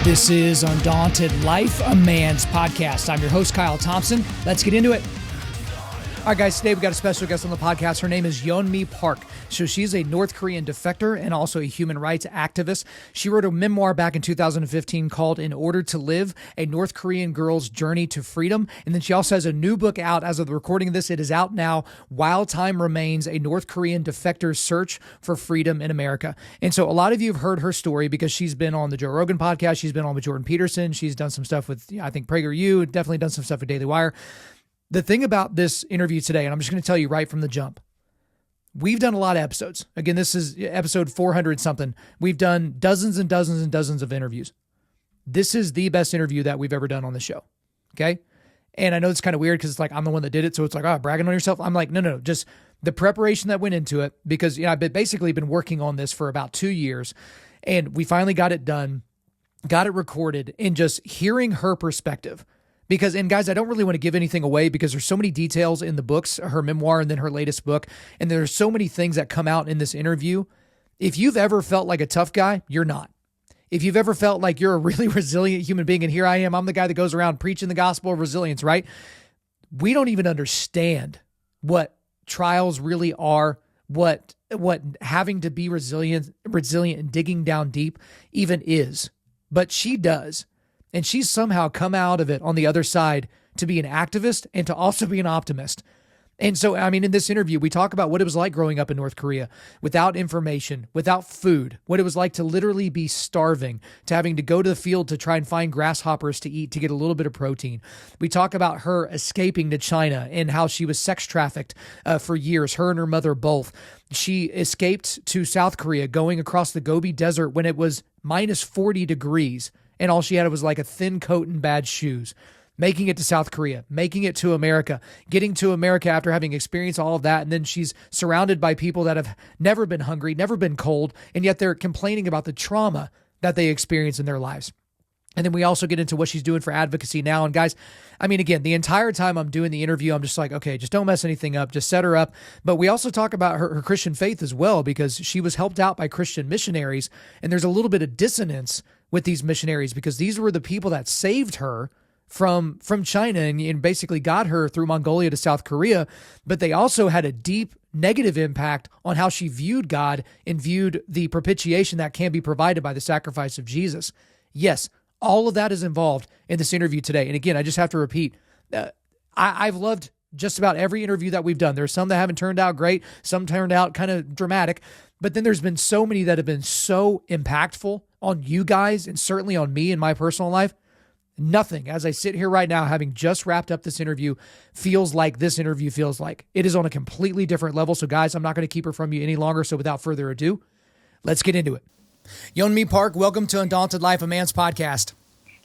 This is Undaunted.Life, a man's podcast. I'm your host, Kyle Thompson. Let's get into it. All right, guys, today we got a special guest on the podcast. Her name is Yeonmi Park. So she's a North Korean defector and also a human rights activist. She wrote a memoir back in 2015 called In Order to Live, A North Korean Girl's Journey to Freedom. And then she also has a new book out as of the recording of this. It is out now, While Time Remains, A North Korean Defector's Search for Freedom in America. And so a lot of you have heard her story because she's been on the Joe Rogan podcast. She's been on with Jordan Peterson. She's done some stuff with, I think, PragerU, definitely done some stuff with Daily Wire. The thing about this interview today, and I'm just going to tell you right from the jump, we've done a lot of episodes. Again, this is episode 400 something. We've done dozens and dozens and dozens of interviews. This is the best interview that we've ever done on the show. Okay. And I know it's kind of weird because it's like, I'm the one that did it. So it's like, oh, bragging on yourself. I'm like, no, just the preparation that went into it, because I've basically been working on this for about 2 years, and we finally got it done, got it recorded, and just hearing her perspective. Because, and guys, I don't really want to give anything away because there's so many details in the books, her memoir and then her latest book. And there's so many things that come out in this interview. If you've ever felt like a tough guy, you're not. If you've ever felt like you're a really resilient human being, and here I am, I'm the guy that goes around preaching the gospel of resilience, right? We don't even understand what trials really are, what having to be resilient and digging down deep even is. But she does. And she's somehow come out of it on the other side to be an activist and to also be an optimist. And so, I mean, in this interview, we talk about what it was like growing up in North Korea without information, without food, what it was like to literally be starving, to having to go to the field to try and find grasshoppers to eat to get a little bit of protein. We talk about her escaping to China and how she was sex trafficked for years, her and her mother both. She escaped to South Korea, going across the Gobi Desert when it was minus 40 degrees. And all she had was like a thin coat and bad shoes, making it to South Korea, making it to America, getting to America after having experienced all of that. And then she's surrounded by people that have never been hungry, never been cold, and yet they're complaining about the trauma that they experience in their lives. And then we also get into what she's doing for advocacy now. And guys, I mean, again, the entire time I'm doing the interview, I'm just like, okay, just don't mess anything up. Just set her up. But we also talk about her Christian faith as well, because she was helped out by Christian missionaries. And there's a little bit of dissonance with these missionaries because these were the people that saved her from China and basically got her through Mongolia to South Korea. But they also had a deep negative impact on how she viewed God and viewed the propitiation that can be provided by the sacrifice of Jesus. Yes, all of that is involved in this interview today. And again, I just have to repeat, I've loved just about every interview that we've done. There's some that haven't turned out great, some turned out kind of dramatic, but then there's been so many that have been so impactful on you guys and certainly on me in my personal life. Nothing, as I sit here right now, having just wrapped up this interview, feels like this interview feels like. It is on a completely different level. So guys, I'm not going to keep her from you any longer. So without further ado, let's get into it. Yeonmi Park, welcome to Undaunted.Life, a man's podcast.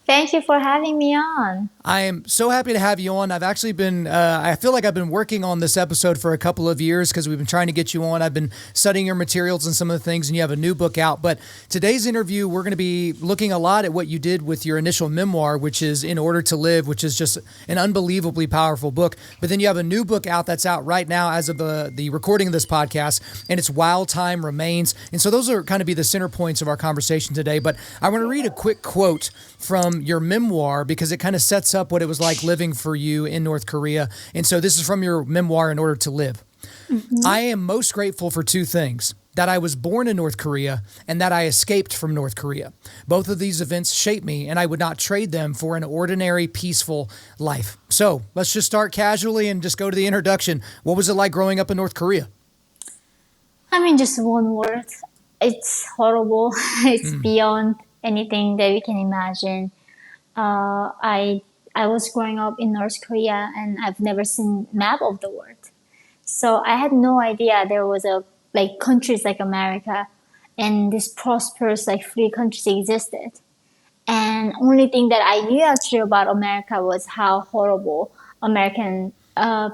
Thank you for having me on. I am so happy to have you on. I've actually been, I feel like I've been working on this episode for a couple of years because we've been trying to get you on. I've been studying your materials and some of the things, and you have a new book out. But today's interview, we're going to be looking a lot at what you did with your initial memoir, which is In Order to Live, which is just an unbelievably powerful book. But then you have a new book out that's out right now as of the recording of this podcast, and it's While Time Remains. And so those are kind of be the center points of our conversation today. But I want to read a quick quote from your memoir because it kind of sets up what it was like living for you in North Korea. And so this is from your memoir, In Order to Live. Mm-hmm. I am most grateful for two things: that I was born in North Korea and that I escaped from North Korea. Both of these events shaped me, and I would not trade them for an ordinary, peaceful life. So let's just start casually and just go to the introduction. What was it like growing up in North Korea? I mean, just one word. It's horrible. It's beyond anything that we can imagine. I was growing up in North Korea, and I've never seen map of the world. So I had no idea there was countries like America and this prosperous free countries existed. And only thing that I knew actually about America was how horrible American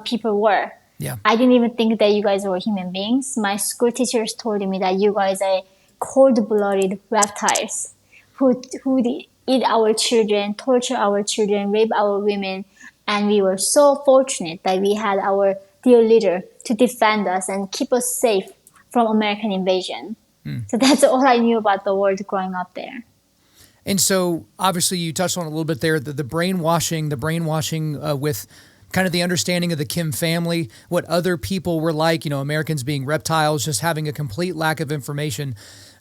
people were. Yeah. I didn't even think that you guys were human beings. My school teachers told me that you guys are cold-blooded reptiles who eat our children, torture our children, rape our women. And we were so fortunate that we had our dear leader to defend us and keep us safe from American invasion. So that's all I knew about the world growing up there. And so obviously you touched on a little bit there, the brainwashing with kind of the understanding of the Kim family, what other people were like, Americans being reptiles, just having a complete lack of information.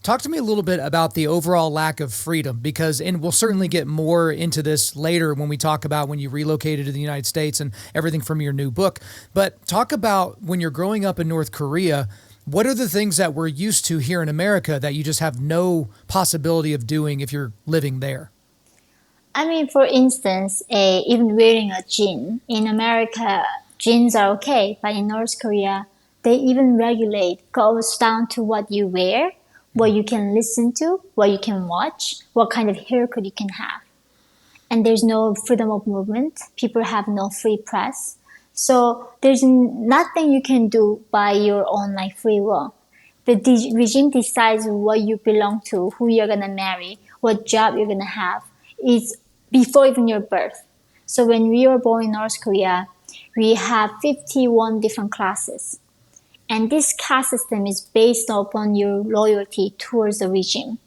Talk to me a little bit about the overall lack of freedom, and we'll certainly get more into this later when we talk about when you relocated to the United States and everything from your new book. But talk about when you're growing up in North Korea, what are the things that we're used to here in America that you just have no possibility of doing if you're living there? I mean, for instance, even wearing a jean. In America, jeans are okay, but in North Korea, they even regulate, goes down to what you wear, what you can listen to, what you can watch, what kind of haircut you can have. And there's no freedom of movement. People have no free press. So there's nothing you can do by your own free will. The regime decides what you belong to, who you're gonna marry, what job you're gonna have. It's before even your birth. So when we were born in North Korea, we have 51 different classes. And this caste system is based upon your loyalty towards the regime.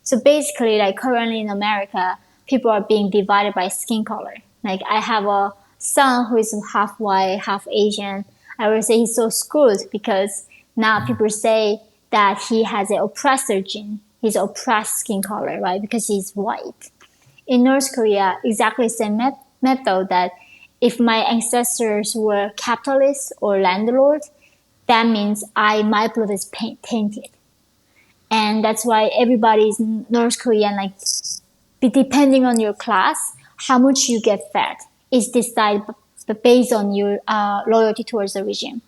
So basically, currently in America, people are being divided by skin color. I have a son who is half white, half Asian. I would say he's so screwed because now people say that he has an oppressor gene. He's oppressed skin color, right? Because he's white. In North Korea, exactly the same method that if my ancestors were capitalists or landlords, that means my blood is tainted. And that's why everybody is North Korean, depending on your class, how much you get fed is decided based on your loyalty towards the regime.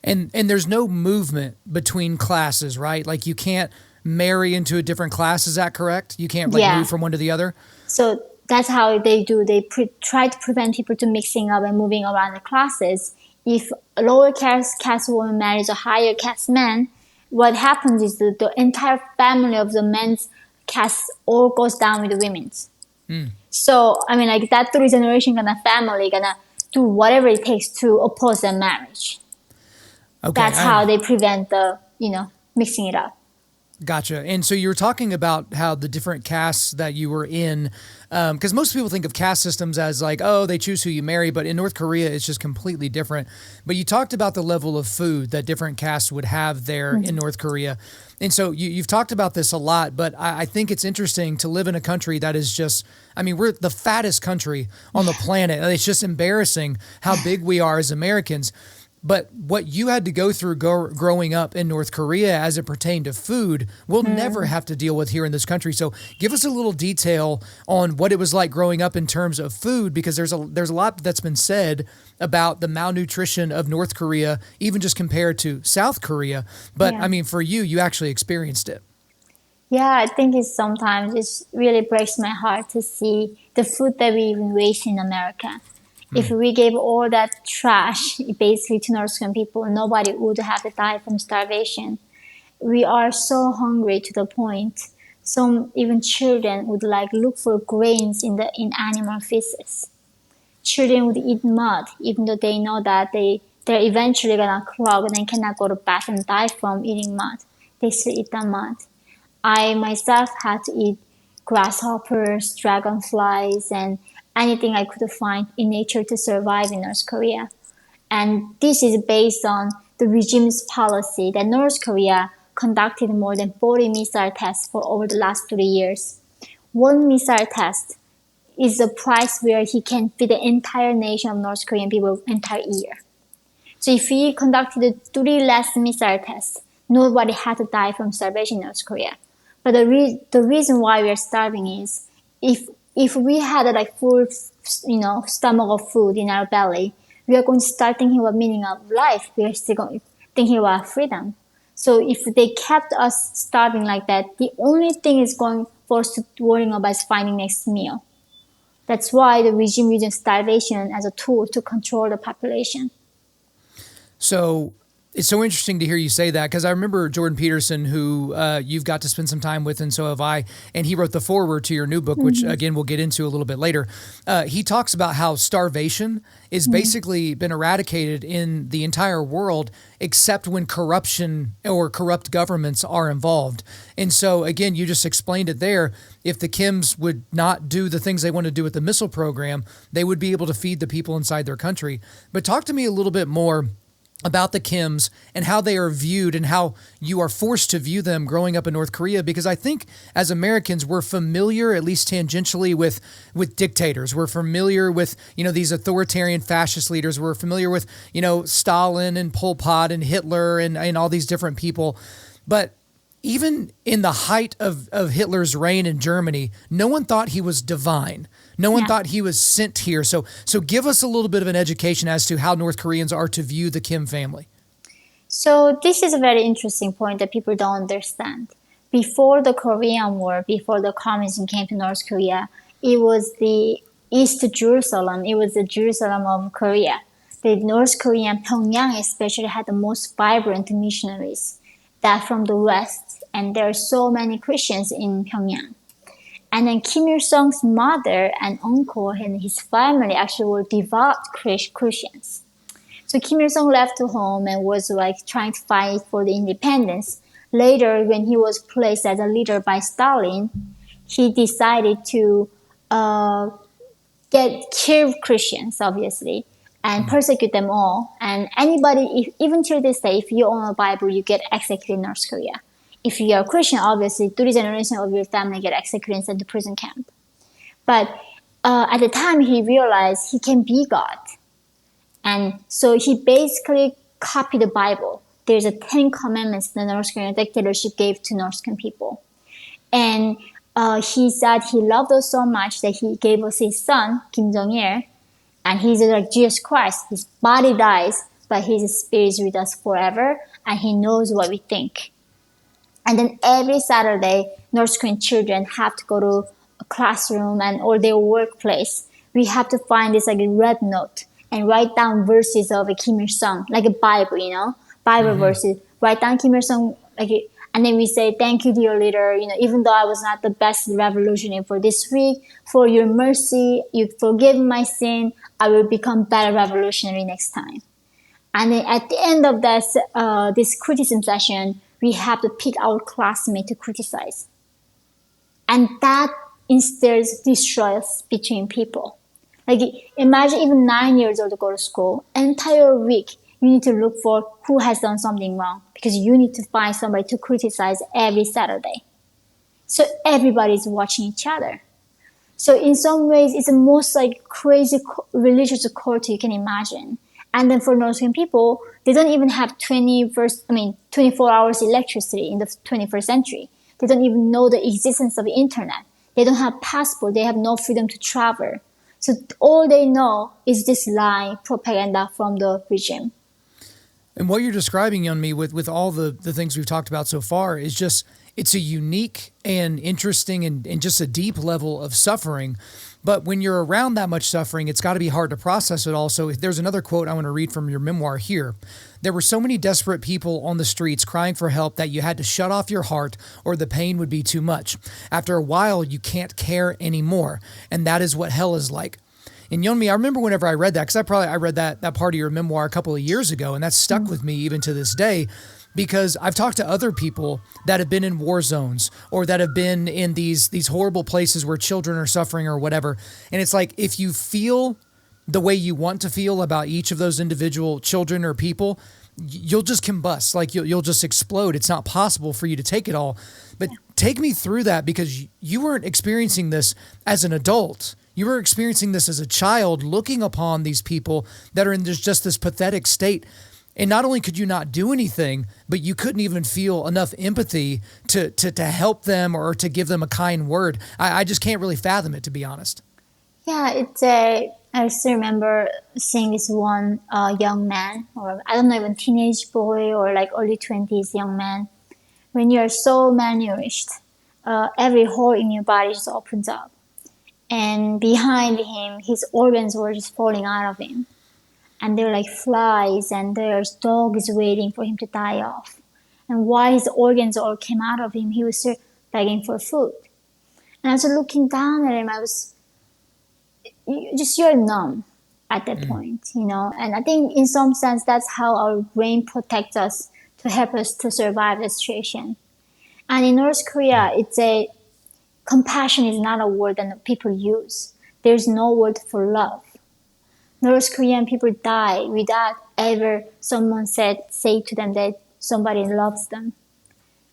And there's no movement between classes, right? You can't marry into a different class. Is that correct? You can't move from one to the other? So that's how they do. They try to prevent people to mixing up and moving around the classes. If a lower caste woman marries a higher caste man, what happens is the entire family of the men's caste all goes down with the women's. So, that three generation family gonna do whatever it takes to oppose their marriage. Okay, that's how they prevent the, mixing it up. Gotcha. And so you were talking about how the different castes that you were in, because most people think of caste systems as they choose who you marry, but in North Korea, it's just completely different. But you talked about the level of food that different castes would have there in North Korea. And so you've talked about this a lot, but I think it's interesting to live in a country that is just, we're the fattest country on the planet. And it's just embarrassing how big we are as Americans. But what you had to go through growing up in North Korea as it pertained to food, we'll never have to deal with here in this country. So give us a little detail on what it was like growing up in terms of food, because there's a lot that's been said about the malnutrition of North Korea, even just compared to South Korea. But for you actually experienced it. Yeah, I think sometimes it really breaks my heart to see the food that we even waste in America. If we gave all that trash basically to North Korean people, nobody would have to die from starvation. We are so hungry to the point some even children would look for grains in animal feces. Children would eat mud even though they know that they're eventually gonna clog and they cannot go to bath and die from eating mud. They still eat the mud. I myself had to eat grasshoppers, dragonflies, and anything I could find in nature to survive in North Korea. And this is based on the regime's policy that North Korea conducted more than 40 missile tests for over the last 3 years. One missile test is the price where he can feed the entire nation of North Korean people entire year. So if he conducted 3 less missile tests, nobody had to die from starvation in North Korea. But the reason why we are starving is if we had full, stomach of food in our belly, we are going to start thinking about meaning of life. We are still going thinking about freedom. So if they kept us starving like that, the only thing is going for us to worrying about is finding next meal. That's why the regime uses starvation as a tool to control the population. So It's so interesting to hear you say that, because I remember Jordan Peterson, who you've got to spend some time with, and so have I, and he wrote the foreword to your new book, which again we'll get into a little bit later. He talks about how starvation is basically been eradicated in the entire world, except when corruption or corrupt governments are involved. And so again, you just explained it there. If the Kims would not do the things they want to do with the missile program, they would be able to feed the people inside their country. But talk to me a little bit more about the Kims and how they are viewed and how you are forced to view them growing up in North Korea, because I think as Americans, we're familiar, at least tangentially, with dictators. We're familiar with, these authoritarian fascist leaders. We're familiar with, Stalin and Pol Pot and Hitler and all these different people. But even in the height of Hitler's reign in Germany, no one thought he was divine. No one thought he was sent here. So give us a little bit of an education as to how North Koreans are to view the Kim family. So this is a very interesting point that people don't understand. Before the Korean War, before the communism came to North Korea, it was the East Jerusalem. It was the Jerusalem of Korea. The North Korean Pyongyang especially had the most vibrant missionaries that from the West, and there are so many Christians in Pyongyang. And then Kim Il-sung's mother and uncle and his family actually were devout Christians. So Kim Il-sung left home and was trying to fight for the independence. Later, when he was placed as a leader by Stalin, he decided to kill Christians, obviously, and persecute them all. And anybody, even till this day, if you own a Bible, you get executed in North Korea. If you are a Christian, obviously, 3 generations of your family get executed and sent to prison camp. But at the time, he realized he can be God. And so he basically copied the Bible. There's a 10 commandments the North Korean dictatorship gave to North Korean people. And he said he loved us so much that he gave us his son, Kim Jong-il. And he's like Jesus Christ. His body dies, but his spirit is with us forever. And he knows what we think. And then every Saturday, North Korean children have to go to a classroom or their workplace. We have to find this red note and write down verses of Kim Il-sung, like a Bible, Bible verses. Write down Kim Il-sung, and then we say, thank you, dear leader. Even though I was not the best revolutionary for this week, for your mercy, you forgive my sin, I will become better revolutionary next time. And then at the end of this criticism session, we have to pick our classmate to criticize. And that instills distrust between people. Imagine even 9 years old to go to school, entire week, you need to look for who has done something wrong because you need to find somebody to criticize every Saturday. So everybody's watching each other. So in some ways, it's the most crazy religious cult you can imagine. And then for North Korean people, they don't even have 24 hours electricity in the 21st century. They don't even know the existence of the internet. They don't have passport. They have no freedom to travel. So all they know is this lie propaganda from the regime. And what you're describing, Yeonmi, with all the things we've talked about so far is just, it's a unique and interesting and just a deep level of suffering. But when you're around that much suffering, it's got to be hard to process it all. So there's another quote I want to read from your memoir here. There were so many desperate people on the streets crying for help that you had to shut off your heart or the pain would be too much. After a while, you can't care anymore. And that is what hell is like. And Yeonmi, I remember whenever I read that, because I read that part of your memoir a couple of years ago, and that's stuck with me even to this day, because I've talked to other people that have been in war zones or that have been in these horrible places where children are suffering or whatever. And it's like, if you feel the way you want to feel about each of those individual children or people, you'll just combust, you'll just explode. It's not possible for you to take it all. But take me through that, because you weren't experiencing this as an adult. You were experiencing this as a child, looking upon these people that are in just this pathetic state. And not only could you not do anything, but you couldn't even feel enough empathy to help them or to give them a kind word. I just can't really fathom it, to be honest. Yeah, I still remember seeing this one young man, or I don't know, even teenage boy or early 20s young man. When you're so malnourished, every hole in your body just opens up. And behind him, his organs were just falling out of him. and there are like flies, and there's dogs waiting for him to die off. And why his organs all came out of him, he was still begging for food. And I was looking down at him, you're numb at that point, you know. And I think in some sense that's how our brain protects us to help us to survive the situation. And in North Korea, it's a compassion is not a word that people use. There's no word for love. North Korean people die without ever someone say to them that somebody loves them.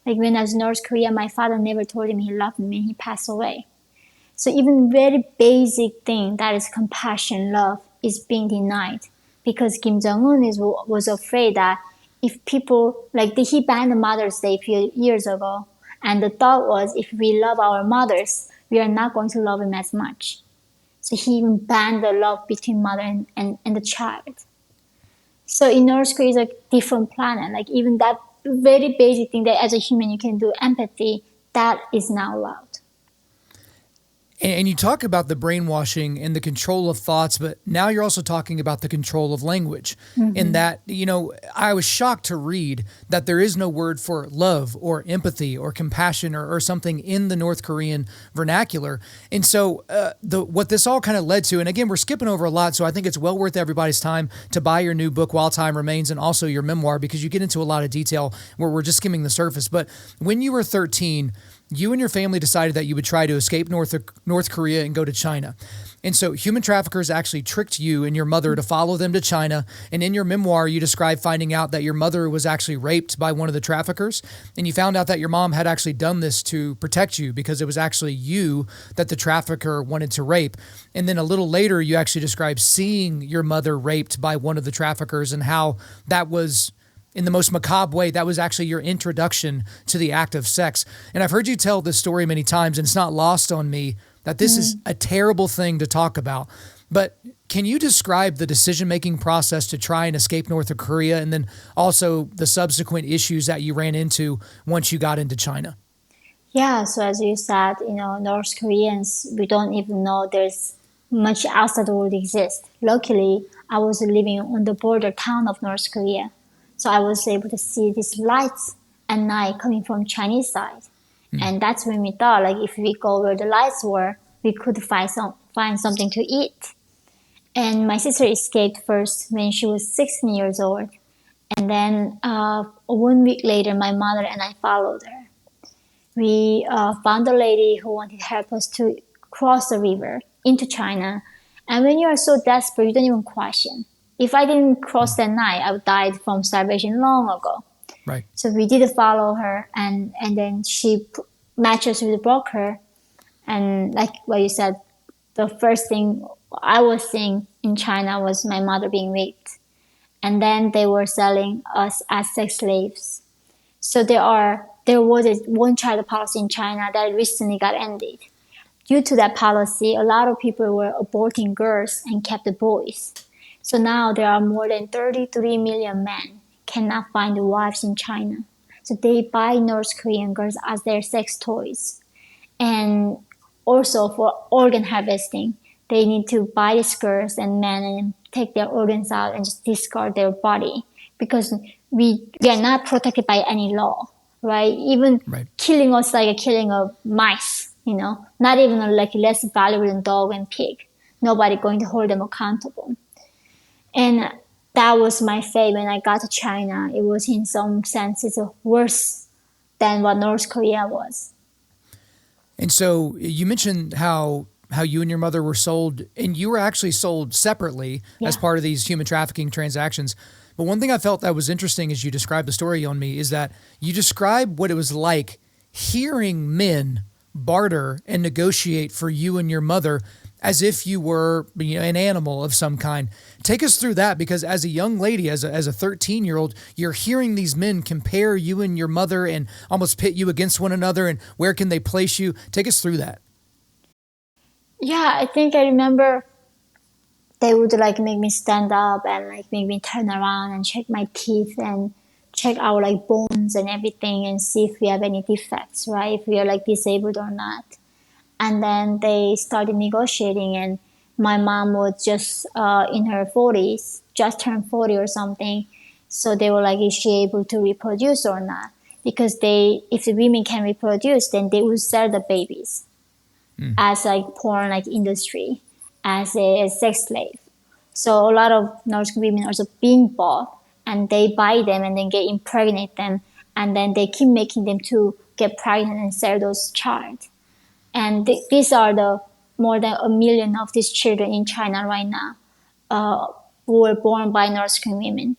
Like when I was in North Korea, my father never told him he loved me when he passed away. So even very basic thing that is compassion, love, is being denied because Kim Jong-un was afraid that if people, like he banned Mother's Day a few years ago, and the thought was if we love our mothers, we are not going to love them as much. So he even banned the love between mother and the child. So in North Korea, it's a different planet. Like even that very basic thing that as a human you can do, empathy, that is not allowed. And you talk about the brainwashing and the control of thoughts, but now you're also talking about the control of language. And that, you know, I was shocked to read that there is no word for love or empathy or compassion or something in the North Korean vernacular. And so what this all kind of led to, and again, we're skipping over a lot, so I think it's well worth everybody's time to buy your new book, While Time Remains, and also your memoir, because you get into a lot of detail where we're just skimming the surface. But when you were 13, you and your family decided that you would try to escape North Korea and go to China. And so human traffickers actually tricked you and your mother to follow them to China. And in your memoir, you describe finding out that your mother was actually raped by one of the traffickers. And you found out that your mom had actually done this to protect you because it was actually you that the trafficker wanted to rape. And then a little later, you actually describe seeing your mother raped by one of the traffickers and how that was, in the most macabre way, that was actually your introduction to the act of sex. And I've heard you tell this story many times, and it's not lost on me that this is a terrible thing to talk about. But can you describe the decision-making process to try and escape North Korea, and then also the subsequent issues that you ran into once you got into China? Yeah, so as you said, you know, North Koreans, we don't even know there's much outside the world exists. Luckily, I was living on the border town of North Korea. So I was able to see these lights at night coming from Chinese side. And that's when we thought, like, if we go where the lights were, we could find something to eat. And my sister escaped first when she was 16 years old. And then 1 week later, my mother and I followed her. We found a lady who wanted to help us to cross the river into China. And when you are so desperate, you don't even question. If I didn't cross that night, I would died from starvation long ago. Right. So we did follow her, and then she matched us with a broker. And like what you said, the first thing I was seeing in China was my mother being raped. And then they were selling us as sex slaves. So there was a one-child policy in China that recently got ended. Due to that policy, a lot of people were aborting girls and kept the boys. So now there are more than 33 million men cannot find wives in China. So they buy North Korean girls as their sex toys. And also for organ harvesting, they need to buy these girls and men and take their organs out and just discard their body because we are not protected by any law, right? Even killing us like a killing of mice, you know, not even like less valuable than dog and pig. Nobody going to hold them accountable. And that was my fate when I got to China. It was in some sense it's worse than what North Korea was. And so you mentioned how you and your mother were sold, and you were actually sold separately as part of these human trafficking transactions. But one thing I felt that was interesting as you described the story on me is that you described what it was like hearing men barter and negotiate for you and your mother as if you were, you know, an animal of some kind. Take us through that, because as a young lady, as a 13-year-old, you're hearing these men compare you and your mother and almost pit you against one another, and where can they place you? Take us through that. Yeah, I think I remember they would like make me stand up and like make me turn around and check my teeth and check our like bones and everything and see if we have any defects, right? If we are like disabled or not. And then they started negotiating, and my mom was just in her 40s, just turned 40 or something. So they were like, is she able to reproduce or not? Because if the women can reproduce, then they will sell the babies as like porn like industry, as a sex slave. So a lot of North Korean women also being bought, and they buy them and then get impregnate them, and then they keep making them to get pregnant and sell those child. And these are the more than 1 million of these children in China right now, who were born by North Korean women.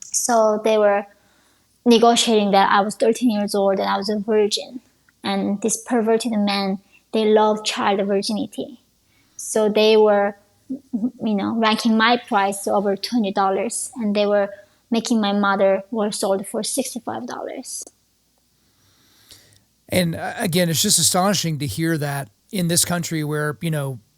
So they were negotiating that I was 13 years old and I was a virgin. And this perverted men, they love child virginity. So they were, ranking my price to over $20, and they were making my mother were sold for $65. And again, it's just astonishing to hear that in this country where,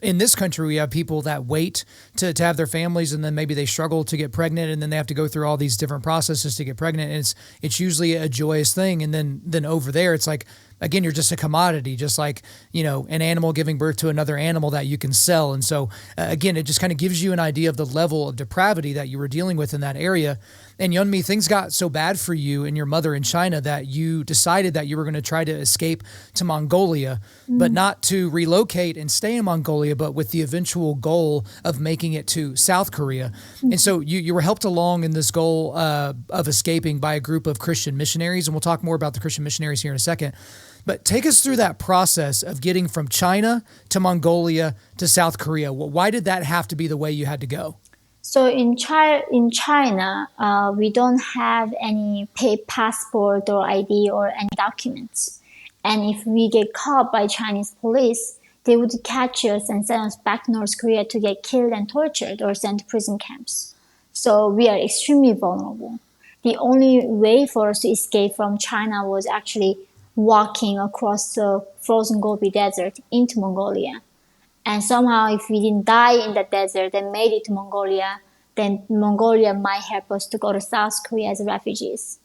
in this country, we have people that wait to have their families, and then maybe they struggle to get pregnant, and then they have to go through all these different processes to get pregnant. And it's usually a joyous thing. And then over there, it's like, again, you're just a commodity, just like, an animal giving birth to another animal that you can sell. And so again, it just kind of gives you an idea of the level of depravity that you were dealing with in that area. And Yeonmi, things got so bad for you and your mother in China that you decided that you were going to try to escape to Mongolia, but not to relocate and stay in Mongolia, but with the eventual goal of making it to South Korea. And so you were helped along in this goal of escaping by a group of Christian missionaries. And we'll talk more about the Christian missionaries here in a second. But take us through that process of getting from China to Mongolia to South Korea. Why did that have to be the way you had to go? So in China, we don't have any paid passport or ID or any documents. And if we get caught by Chinese police, they would catch us and send us back to North Korea to get killed and tortured or sent to prison camps. So we are extremely vulnerable. The only way for us to escape from China was actually walking across the frozen Gobi Desert into Mongolia. And somehow, if we didn't die in the desert and made it to Mongolia, then Mongolia might help us to go to South Korea as refugees.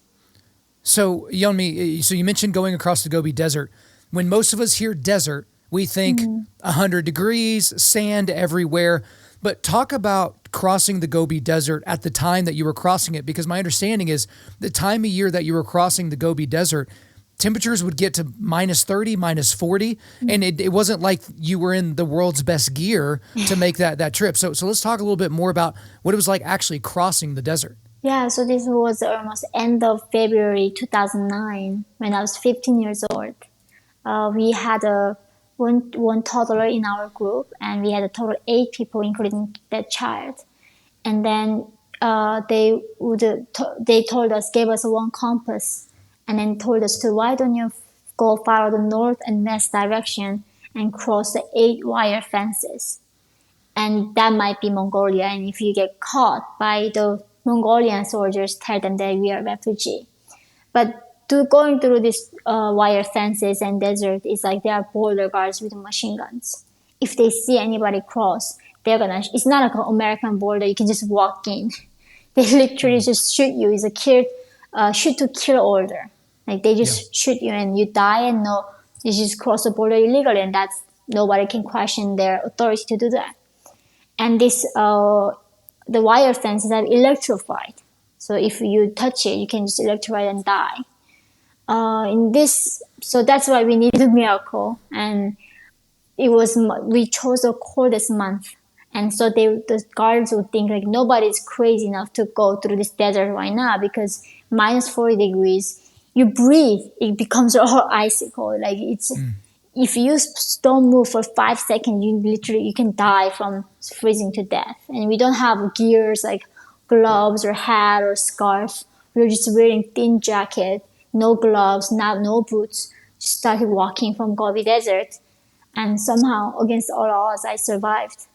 So, Yeonmi, so you mentioned going across the Gobi Desert. When most of us hear desert, we think 100 degrees, sand everywhere. But talk about crossing the Gobi Desert at the time that you were crossing it, because my understanding is the time of year that you were crossing the Gobi Desert, temperatures would get to minus 30, minus 40, and it wasn't like you were in the world's best gear to make that trip. So let's talk a little bit more about what it was like actually crossing the desert. Yeah, so this was almost end of February 2009 when I was 15 years old. We had one toddler in our group, and we had a total 8 people, including that child. And then they told us, gave us one compass, and then told us to, why don't you go follow the north and west direction and cross the 8 wire fences. And that might be Mongolia. And if you get caught by the Mongolian soldiers, tell them that we are refugee. But going through these wire fences and desert is like there are border guards with machine guns. If they see anybody cross, it's not like an American border, you can just walk in. They literally just shoot you. It's a shoot to kill order. Like they just shoot you and you die, and you just cross the border illegally, and nobody can question their authority to do that. And the wire fences are electrified. So if you touch it, you can just electrify and die. So that's why we needed a miracle. And we chose the coldest month. And so the guards would think like nobody's crazy enough to go through this desert right now, because minus 40 degrees, you breathe, it becomes all icicle. Like if you don't move for 5 seconds, you can die from freezing to death. And we don't have gears like gloves or hat or scarf. We were just wearing thin jacket, no gloves, no boots. Just started walking from Gobi Desert, and somehow, against all odds, I survived.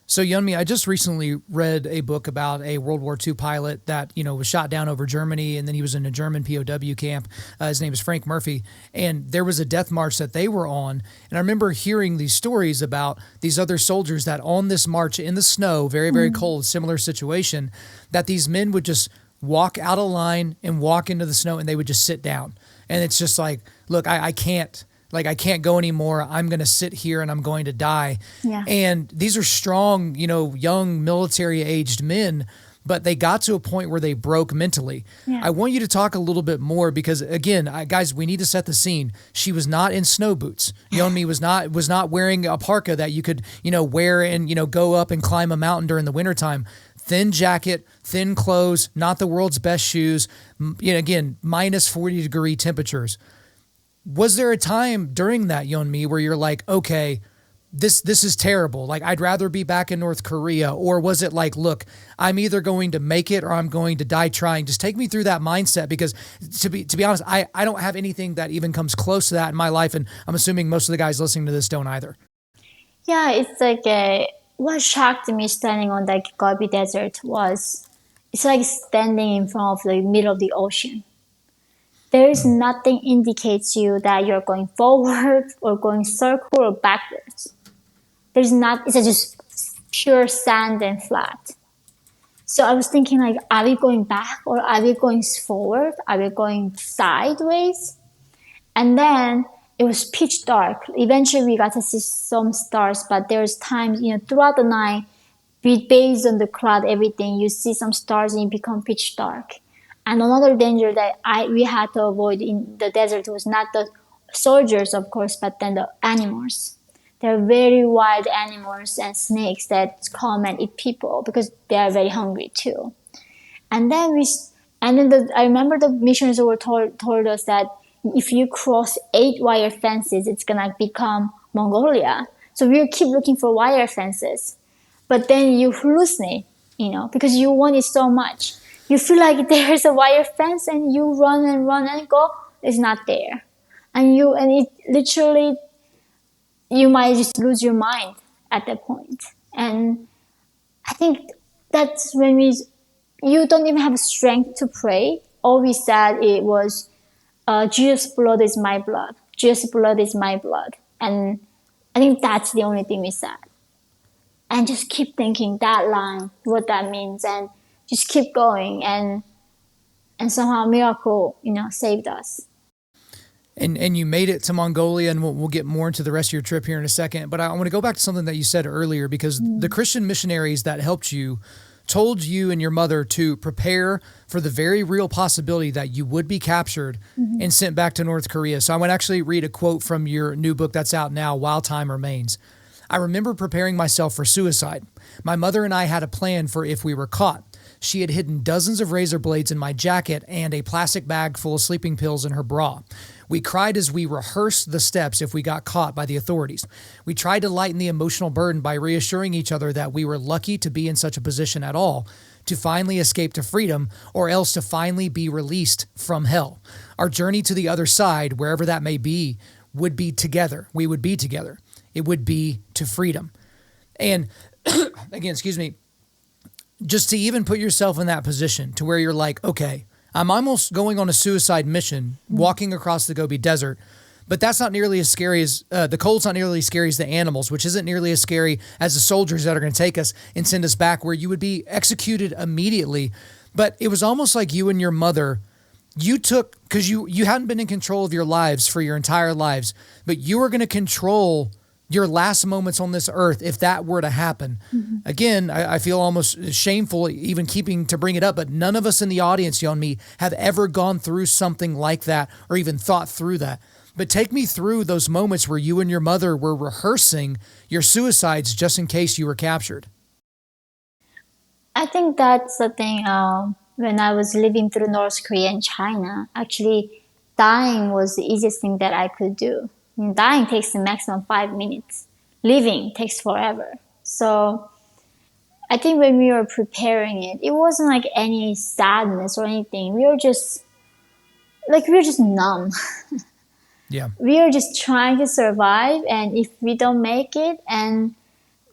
So, Yeonmi, I just recently read a book about a World War II pilot that, was shot down over Germany, and then he was in a German POW camp. His name is Frank Murphy, and there was a death march that they were on. And I remember hearing these stories about these other soldiers that on this march in the snow, very, very cold, similar situation, that these men would just walk out of line and walk into the snow, and they would just sit down. And it's just like, look, I can't Like, I can't go anymore. I'm going to sit here and I'm going to die. Yeah. And these are strong, young military aged men, but they got to a point where they broke mentally. Yeah. I want you to talk a little bit more because, again, guys, we need to set the scene. She was not in snow boots. Yeonmi was not wearing a parka that you could, wear and, go up and climb a mountain during the wintertime. Thin jacket, thin clothes, not the world's best shoes. Again, minus 40-degree temperatures. Was there a time during that, Yeonmi, where you're like, okay, this is terrible. Like, I'd rather be back in North Korea. Or was it like, look, I'm either going to make it or I'm going to die trying? Just take me through that mindset, because to be honest, I don't have anything that even comes close to that in my life. And I'm assuming most of the guys listening to this don't either. Yeah, it's like what shocked me standing on that Gobi Desert was it's like standing in front of the middle of the ocean. There is nothing indicates you that you're going forward or going circle or backwards. There's not, it's just pure sand and flat. So I was thinking like, are we going back or are we going forward? Are we going sideways? And then it was pitch dark. Eventually we got to see some stars, but there's times, throughout the night, based on the cloud, everything, you see some stars and it become pitch dark. And another danger that we had to avoid in the desert was not the soldiers, of course, but then the animals. There are very wild animals and snakes that come and eat people because they are very hungry too. And then I remember the missionaries were told us that if you cross 8 wire fences, it's gonna become Mongolia. So we keep looking for wire fences, but then you hallucinate, because you want it so much. You feel like there's a wire fence and you run and go, it's not there. And it literally, you might just lose your mind at that point. And I think that's when you don't even have strength to pray. All we said it was, Jesus' blood is my blood. Jesus' blood is my blood. And I think that's the only thing we said. And just keep thinking that line, what that means, and just keep going. And somehow miracle, saved us. And you made it to Mongolia, and we'll get more into the rest of your trip here in a second. But I want to go back to something that you said earlier, because the Christian missionaries that helped you told you and your mother to prepare for the very real possibility that you would be captured and sent back to North Korea. So I want to actually read a quote from your new book that's out now, While Time Remains. I remember preparing myself for suicide. My mother and I had a plan for if we were caught. She had hidden dozens of razor blades in my jacket and a plastic bag full of sleeping pills in her bra. We cried as we rehearsed the steps if we got caught by the authorities. We tried to lighten the emotional burden by reassuring each other that we were lucky to be in such a position at all, to finally escape to freedom, or else to finally be released from hell. Our journey to the other side, wherever that may be, would be together. We would be together. It would be to freedom. And again, excuse me, just to even put yourself in that position to where you're like, okay, I'm almost going on a suicide mission, walking across the Gobi Desert, but that's not nearly as scary as, the cold's not nearly as scary as the animals, which isn't nearly as scary as the soldiers that are going to take us and send us back, where you would be executed immediately. But it was almost like you and your mother, you took, because you hadn't been in control of your lives for your entire lives, but you were going to control your last moments on this earth if that were to happen. Again, I feel almost shameful even keeping to bring it up, but none of us in the audience, Yeonmi, have ever gone through something like that or even thought through that. But take me through those moments where you and your mother were rehearsing your suicides just in case you were captured. I think that's the thing. When I was living through North Korea and China, actually dying was the easiest thing that I could do. Dying takes the maximum 5 minutes. Living takes forever. So I think when we were preparing it, it wasn't like any sadness or anything. We were just numb. Yeah. We were just trying to survive, and if we don't make it, and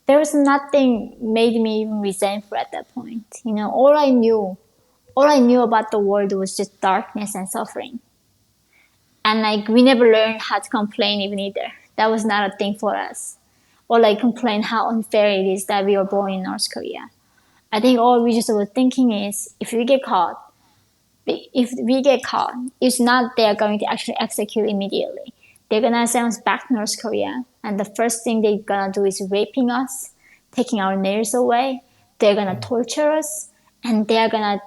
there was nothing made me even resentful at that point. All I knew about the world was just darkness and suffering. And we never learned how to complain even either. That was not a thing for us. Or complain how unfair it is that we were born in North Korea. I think all we just were thinking is, if we get caught, it's not they're going to actually execute immediately. they're gonna send us back to North Korea. And the first thing they're gonna do is raping us, taking our nails away. They're gonna torture us, and they're gonna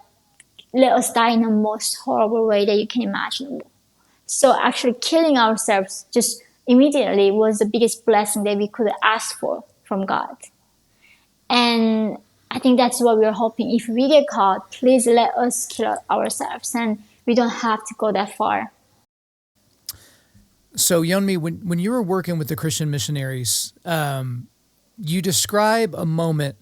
let us die in the most horrible way that you can imagine. So actually killing ourselves just immediately was the biggest blessing that we could ask for from God. And I think that's what we're hoping. If we get caught, please let us kill ourselves, and we don't have to go that far. So Yeonmi, when you were working with the Christian missionaries, you describe a moment,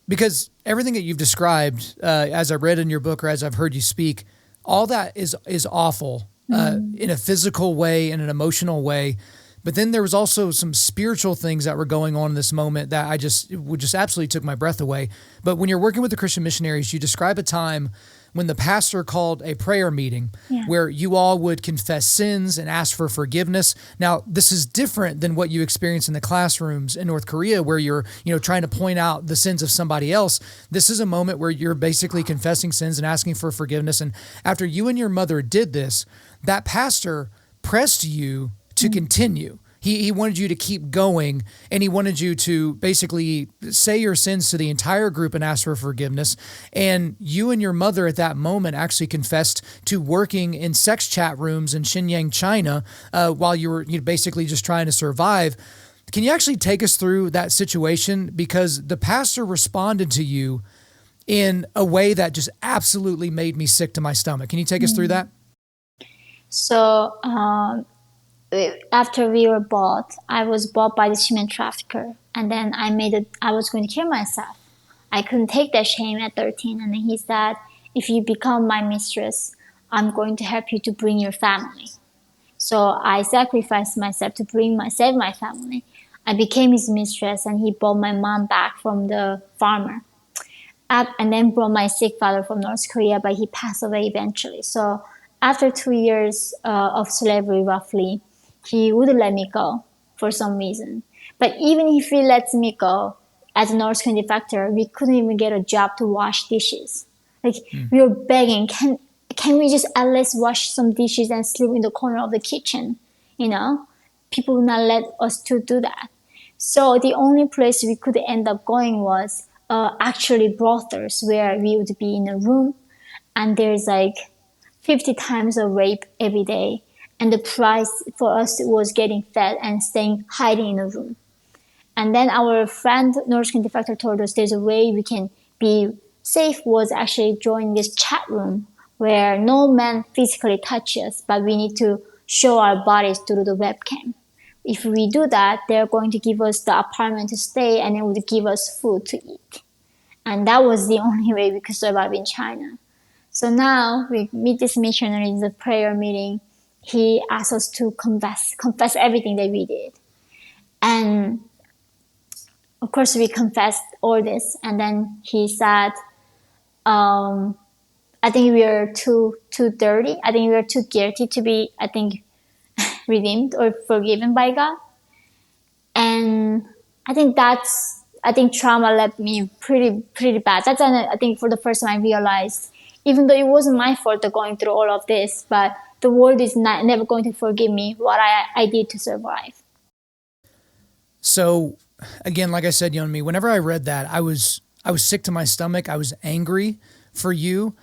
because everything that you've described, as I read in your book or as I've heard you speak, all that is awful in a physical way, in an emotional way. But then there was also some spiritual things that were going on in this moment that it just absolutely took my breath away. But when you're working with the Christian missionaries, you describe a time when the pastor called a prayer meeting where you all would confess sins and ask for forgiveness. Now, this is different than what you experience in the classrooms in North Korea, where you're, trying to point out the sins of somebody else. This is a moment where you're basically confessing sins and asking for forgiveness. And after you and your mother did this, that pastor pressed you to continue. He wanted you to keep going, and he wanted you to basically say your sins to the entire group and ask for forgiveness. And you and your mother at that moment actually confessed to working in sex chat rooms in Shenyang, China, while you were basically just trying to survive. Can you actually take us through that situation? Because the pastor responded to you in a way that just absolutely made me sick to my stomach. Can you take us through that? So, after we were bought, I was bought by this human trafficker, and then I was going to kill myself. I couldn't take that shame at 13, and then he said, if you become my mistress, I'm going to help you to bring your family. So I sacrificed myself to save my family. I became his mistress, and he brought my mom back from the farmer, and then brought my sick father from North Korea, but he passed away eventually. So after 2 years of slavery, roughly, he wouldn't let me go for some reason. But even if he lets me go, as a North Korean defector, we couldn't even get a job to wash dishes. We were begging, can we just at least wash some dishes and sleep in the corner of the kitchen? People would not let us to do that. So the only place we could end up going was actually brothels, where we would be in a room, and there's 50 times a rape every day. And the price for us was getting fed and hiding in a room. And then our friend, North Korean defector, told us there's a way we can be safe, was actually join this chat room where no man physically touches us, but we need to show our bodies through the webcam. If we do that, they're going to give us the apartment to stay, and they would give us food to eat. And that was the only way we could survive in China. So now we meet this missionary in the prayer meeting. He asked us to confess everything that we did. And of course we confessed all this. And then he said, I think we are too dirty. I think we are too guilty to be, redeemed or forgiven by God. And I think trauma left me pretty bad. That's when I think for the first time I realized, even though it wasn't my fault going through all of this, but the world is never going to forgive me what I did to survive. So, again, like I said, Yeonmi, whenever I read that, I was sick to my stomach. I was angry for you.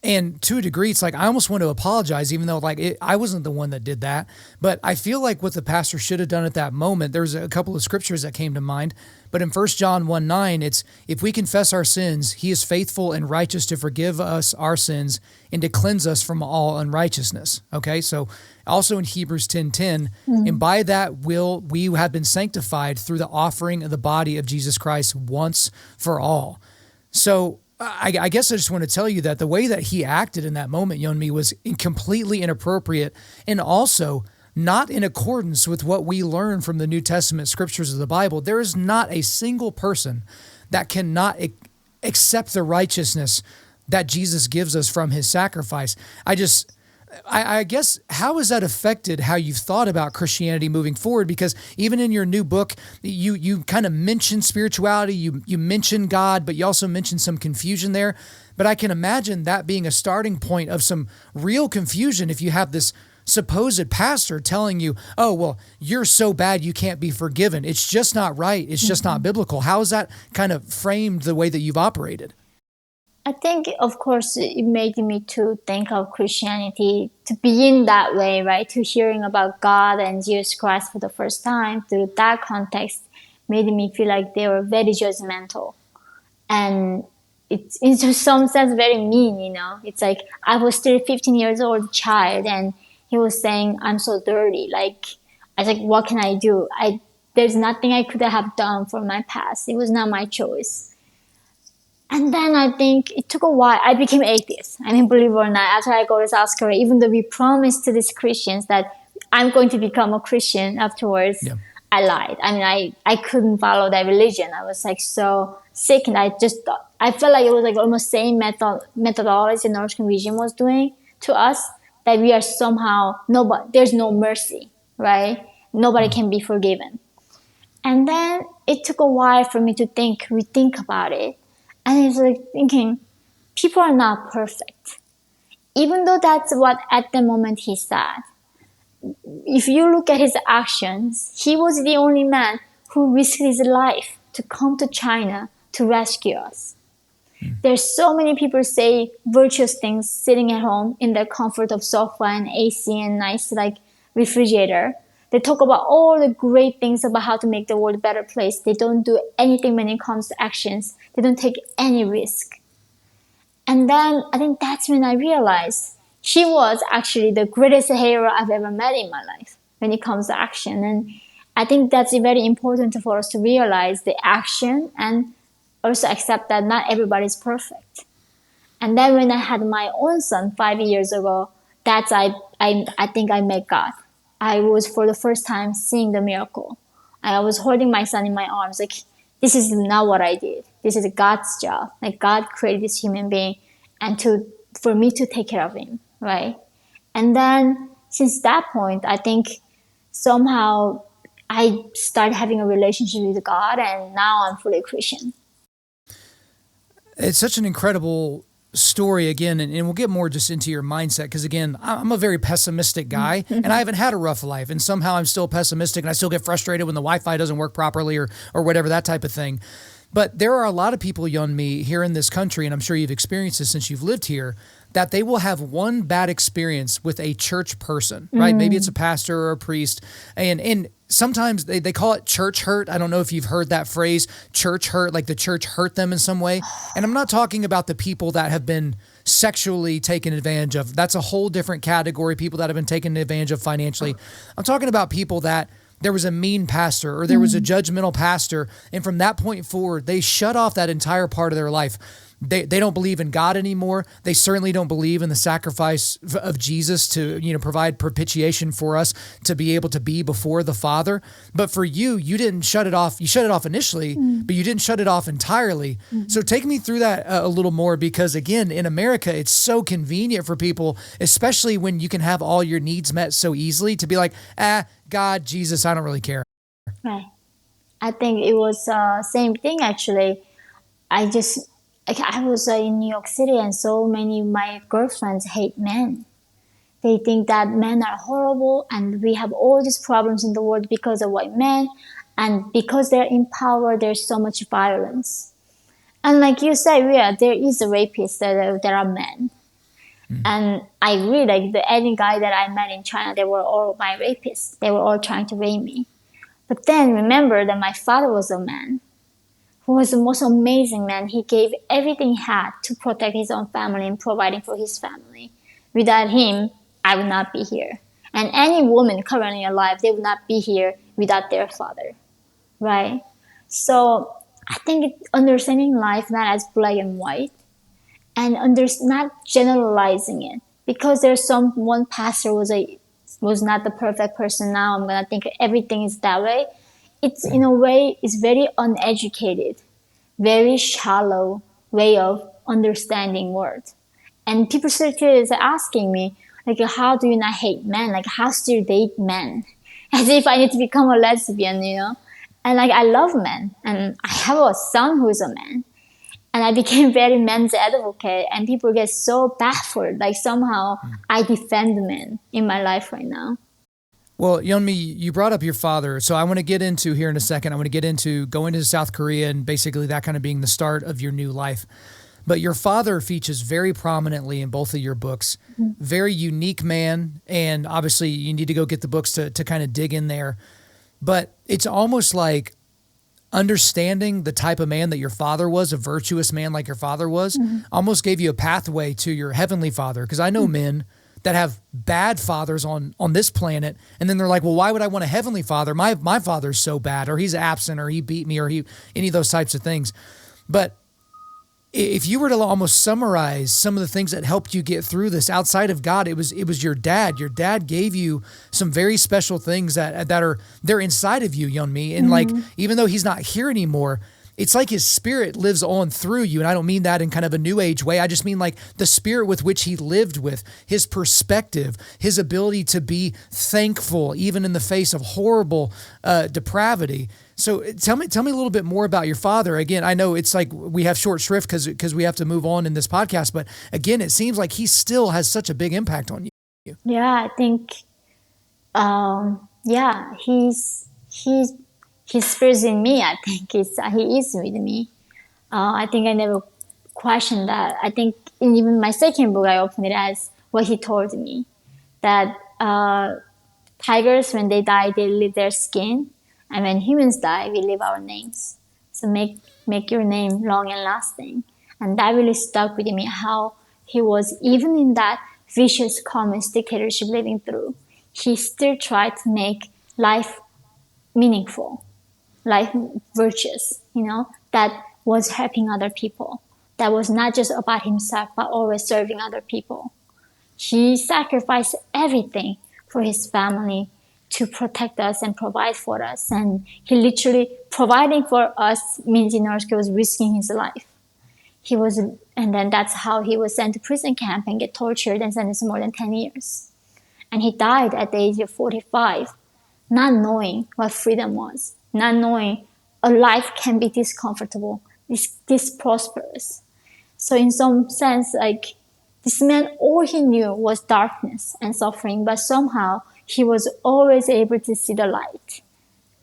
And to a degree, it's I almost want to apologize, even though I wasn't the one that did that. But I feel like what the pastor should have done at that moment, there's a couple of scriptures that came to mind. But in 1 John 1:9, it's, if we confess our sins, he is faithful and righteous to forgive us our sins and to cleanse us from all unrighteousness. Okay, so also in Hebrews 10:10, and by that we have been sanctified through the offering of the body of Jesus Christ once for all. So I guess I just want to tell you that the way that he acted in that moment, Yeonmi, was completely inappropriate and also not in accordance with what we learn from the New Testament scriptures of the Bible. There is not a single person that cannot accept the righteousness that Jesus gives us from his sacrifice. I guess, how has that affected how you've thought about Christianity moving forward? Because even in your new book, you kind of mention spirituality, you mention God, but you also mention some confusion there. But I can imagine that being a starting point of some real confusion if you have this supposed pastor telling you, oh, well, you're so bad you can't be forgiven. It's just not right. It's just not biblical. How is that kind of framed the way that you've operated? I think, of course, it made me to think of Christianity to begin that way, right? To hearing about God and Jesus Christ for the first time through that context made me feel like they were very judgmental. And it's in some sense very mean, you know. It's like I was still 15 years old child and he was saying, I'm so dirty. Like, I was like, what can I do? There's nothing I could have done for my past. It was not my choice. And then I think it took a while. I became atheist. I mean, believe it or not, after I go to South Korea, even though we promised to these Christians that I'm going to become a Christian afterwards, Yeah. I lied. I mean, I couldn't follow that religion. I was like so sick, and I just thought, I felt like it was like almost same methodology the North Korean regime was doing to us, that we are somehow, there's no mercy, right? Nobody can be forgiven. And then it took a while for me to rethink about it. And it's like thinking, people are not perfect. Even though that's what at the moment he said. If you look at his actions, he was the only man who risked his life to come to China to rescue us. There's so many people say virtuous things sitting at home in the comfort of sofa and AC and nice like refrigerator. They talk about all the great things about how to make the world a better place. They don't do anything when it comes to actions. They don't take any risk. And then I think that's when I realized he was actually the greatest hero I've ever met in my life when it comes to action. And I think that's very important for us to realize the action and also accept that not everybody is perfect. And then when I had my own son 5 years ago, I think I met God. I was for the first time seeing the miracle. I was holding my son in my arms, like, this is not what I did. This is God's job. Like, God created this human being and for me to take care of him, right? And then since that point, I think somehow I started having a relationship with God, and now I'm fully Christian. It's such an incredible story again, and we'll get more just into your mindset, because again, I'm a very pessimistic guy, and I haven't had a rough life, and somehow I'm still pessimistic, and I still get frustrated when the Wi-Fi doesn't work properly or whatever, that type of thing. But there are a lot of people, Yeonmi, here in this country, and I'm sure you've experienced this since you've lived here, that they will have one bad experience with a church person, right? Maybe it's a pastor or a priest, and sometimes they call it church hurt. I don't know if you've heard that phrase, church hurt, like the church hurt them in some way. And I'm not talking about the people that have been sexually taken advantage of. That's a whole different category, people that have been taken advantage of financially. I'm talking about people that there was a mean pastor or there was a judgmental pastor, and from that point forward, they shut off that entire part of their life. They don't believe in God anymore. They certainly don't believe in the sacrifice of Jesus to, provide propitiation for us to be able to be before the Father. But for you, you didn't shut it off. You shut it off initially, but you didn't shut it off entirely. So take me through that a little more, because again, in America, it's so convenient for people, especially when you can have all your needs met so easily, to be like, God, Jesus, I don't really care. Right. I think it was same thing actually. I was in New York City, and so many of my girlfriends hate men. They think that men are horrible, and we have all these problems in the world because of white men, and because they're in power, there's so much violence. And like you said, yeah, there is a rapist that there are men. And I really like any guy that I met in China, they were all my rapists. They were all trying to rape me. But then remember that my father was a man who was the most amazing man. He gave everything he had to protect his own family and providing for his family. Without him, I would not be here. And any woman currently alive, they would not be here without their father, right? So I think understanding life not as black and white, and not generalizing it, because there's one pastor was not the perfect person. Now I'm gonna think everything is that way. It's in a way it's very uneducated, very shallow way of understanding words. And people started asking me, like, how do you not hate men? Like, how do you date men? As if I need to become a lesbian, And like, I love men, and I have a son who's a man. And I became very men's advocate, and people get so baffled. Like somehow I defend men in my life right now. Well, Yeonmi, you brought up your father, so I want to get into here in a second. I want to get into going to South Korea and basically that kind of being the start of your new life. But your father features very prominently in both of your books. Very unique man, and obviously you need to go get the books to kind of dig in there. But it's almost like understanding the type of man that your father was, a virtuous man like your father was, almost gave you a pathway to your heavenly father. Because I know men that have bad fathers on this planet, and then they're like, well, why would I want a heavenly father? My father's so bad, or he's absent, or he beat me, or any of those types of things. But if you were to almost summarize some of the things that helped you get through this outside of God, it was your dad. Your dad gave you some very special things they're inside of you, Yeonmi. And like, even though he's not here anymore, it's like his spirit lives on through you. And I don't mean that in kind of a new age way. I just mean like the spirit with which he lived with, his perspective, his ability to be thankful, even in the face of horrible depravity. So tell me a little bit more about your father. Again, I know it's like we have short shrift because we have to move on in this podcast. But again, it seems like he still has such a big impact on you. Yeah, I think, his spirit in me. I think he is with me. I think I never questioned that. I think in even my second book, I opened it as what he told me, that tigers, when they die, they leave their skin, and when humans die, we leave our names. So make your name long and lasting. And that really stuck with me, how he was, even in that vicious communist dictatorship living through, he still tried to make life meaningful, life virtuous, that was helping other people. That was not just about himself, but always serving other people. He sacrificed everything for his family to protect us and provide for us. And he literally providing for us means in North Korea was risking his life. And then that's how he was sent to prison camp and get tortured and sentenced to more than 10 years. And he died at the age of 45, not knowing what freedom was, not knowing a life can be this comfortable, this prosperous. So in some sense, like, this man, all he knew was darkness and suffering, but somehow he was always able to see the light.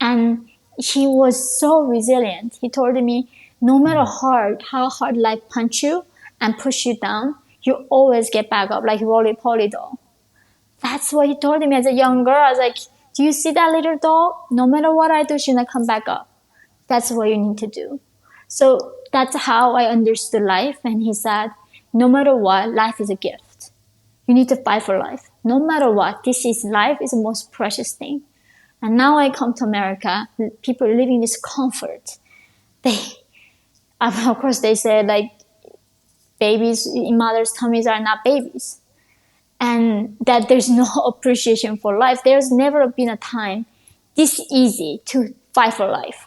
And he was so resilient. He told me, no matter how hard life punch you and push you down, you always get back up like a roly-poly doll. That's what he told me as a young girl. I was like, do you see that little doll? No matter what I do, she's gonna come back up. That's what you need to do. So that's how I understood life. And he said, no matter what, life is a gift. You need to fight for life. No matter what, life is the most precious thing. And now I come to America, people living this comfort. Of course, they say like babies in mothers' tummies are not babies. And that there's no appreciation for life. There's never been a time this easy to fight for life.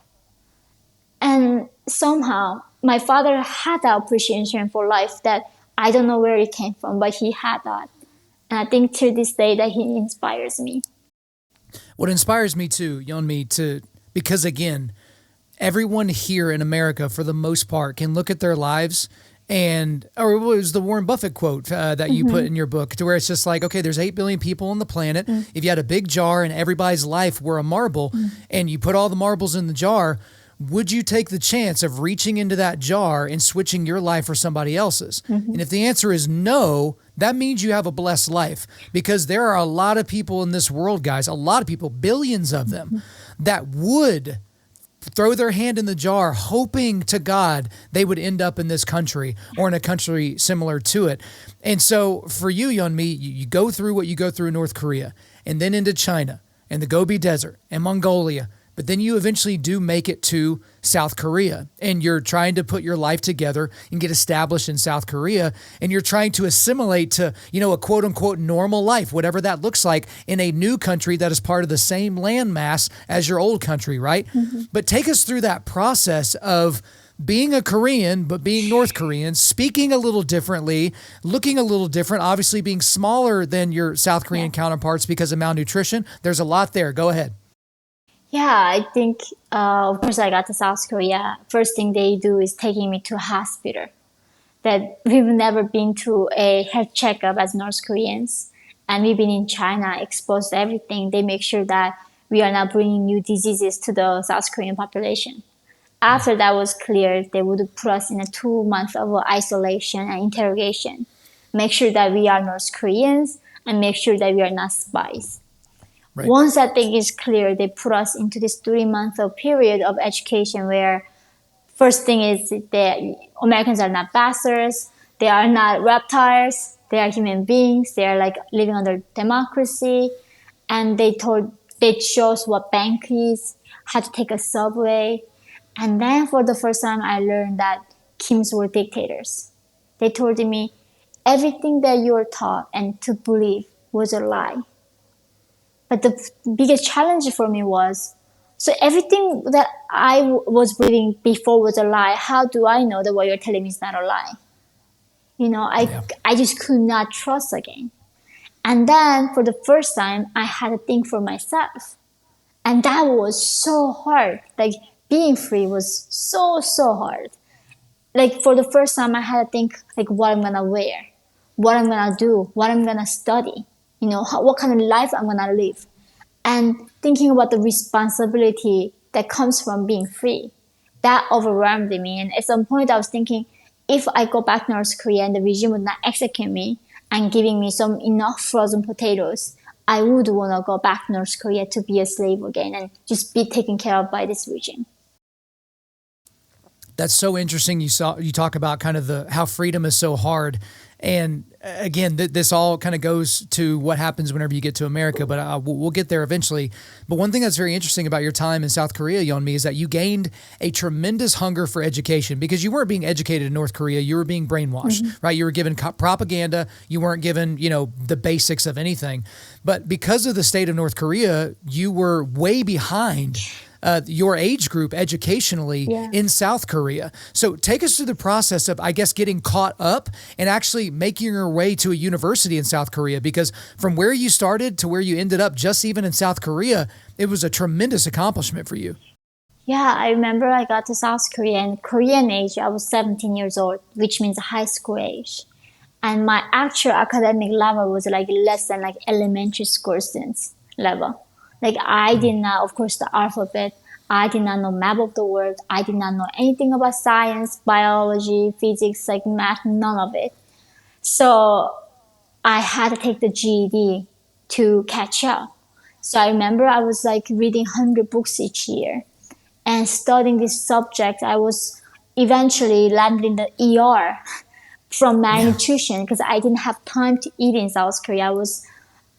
And somehow my father had that appreciation for life that I don't know where it came from, but he had that. And I think to this day that he inspires me. What inspires me too, Yeonmi, because again, everyone here in America, for the most part, can look at their lives or it was the Warren Buffett quote that you put in your book, to where it's just like, okay, there's 8 billion people on the planet. If you had a big jar and everybody's life were a marble and you put all the marbles in the jar, would you take the chance of reaching into that jar and switching your life for somebody else's? And if the answer is no, that means you have a blessed life, because there are a lot of people in this world, guys, a lot of people, billions of them, that would throw their hand in the jar hoping to God they would end up in this country or in a country similar to it. And so for you, Yeonmi, you go through what you go through in North Korea and then into China and the Gobi Desert and Mongolia. But then you eventually do make it to South Korea, and you're trying to put your life together and get established in South Korea, and you're trying to assimilate to, a quote unquote normal life, whatever that looks like, in a new country that is part of the same landmass as your old country, right? But take us through that process of being a Korean, but being North Korean, speaking a little differently, looking a little different, obviously being smaller than your South Korean counterparts because of malnutrition. There's a lot there. Go ahead. Yeah, I think, of course, I got to South Korea. First thing they do is taking me to a hospital that we've never been to a health checkup as North Koreans. And we've been in China, exposed to everything. They make sure that we are not bringing new diseases to the South Korean population. After that was clear, they would put us in a 2 month of isolation and interrogation. Make sure that we are North Koreans and make sure that we are not spies. Right. Once that thing is clear, they put us into this 3 month of period of education where first thing is that Americans are not bastards, they are not reptiles, they are human beings, they are like living under democracy, and they show us what bank is, how to take a subway, and then for the first time I learned that Kims were dictators. They told me everything that you were taught and to believe was a lie. But the biggest challenge for me was, so everything that was believing before was a lie. How do I know that what you're telling me is not a lie? You know, Yeah. I just could not trust again. And then for the first time, I had to think for myself. And that was so hard. Like being free was so, so hard. Like for the first time, I had to think like what I'm gonna wear, what I'm gonna do, what I'm gonna study, you know, what kind of life I'm gonna live, and thinking about the responsibility that comes from being free. That overwhelmed me, and at some point, I was thinking, if I go back to North Korea and the regime would not execute me and giving me some enough frozen potatoes, I would want to go back to North Korea to be a slave again and just be taken care of by this regime. That's so interesting. You talk about kind of the how freedom is so hard, and again, this all kind of goes to what happens whenever you get to America. But we'll get there eventually. But one thing that's very interesting about your time in South Korea, Yeonmi, is that you gained a tremendous hunger for education because you weren't being educated in North Korea. You were being brainwashed, right? You were given propaganda. You weren't given, the basics of anything. But because of the state of North Korea, you were way behind your age group educationally Yeah. in South Korea. So take us through the process of, I guess, getting caught up and actually making your way to a university in South Korea, because from where you started to where you ended up, just even in South Korea, it was a tremendous accomplishment for you. Yeah, I remember I got to South Korea and Korean age, I was 17 years old, which means high school age. And my actual academic level was like less than like elementary school students level. Like I did not, of course, the alphabet. I did not know map of the world. I did not know anything about science, biology, physics, like math, none of it. So I had to take the GED to catch up. So I remember I was like reading 100 books each year and studying this subject. I was eventually landed in the ER from Yeah. malnutrition because I didn't have time to eat in South Korea. I was,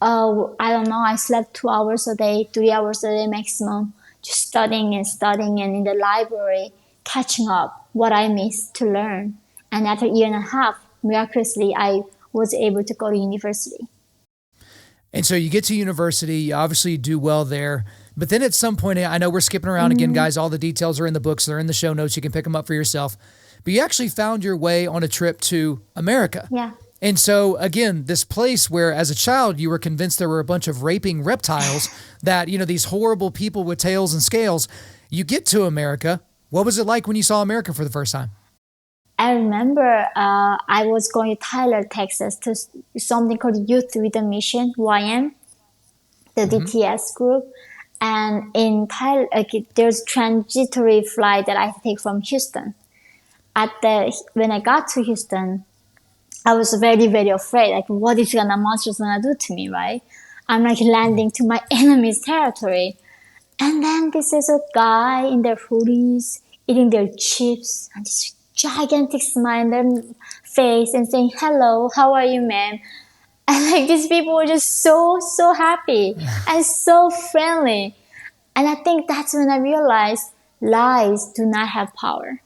I don't know, I slept 2 hours a day, 3 hours a day maximum, just studying and in the library, catching up what I missed to learn. And after a year and a half, miraculously, I was able to go to university. And so you get to university, you obviously do well there. But then at some point, I know we're skipping around again, guys. All the details are in the books, they're in the show notes. You can pick them up for yourself. But you actually found your way on a trip to America. Yeah. And so, again, this place where as a child you were convinced there were a bunch of raping reptiles, that, these horrible people with tails and scales. You get to America. What was it like when you saw America for the first time? I remember I was going to Tyler, Texas to something called Youth with a Mission, YM, the DTS group. And in Tyler, like, there's transitory flight that I take from Houston. When I got to Houston, I was very, very afraid. Like, what is gonna monsters gonna do to me, right? I'm like landing to my enemy's territory. And then this is a guy in their hoodies eating their chips and this gigantic smile on their face and saying, "Hello, how are you, ma'am?" And like these people were just so, so happy and so friendly. And I think that's when I realized lies do not have power.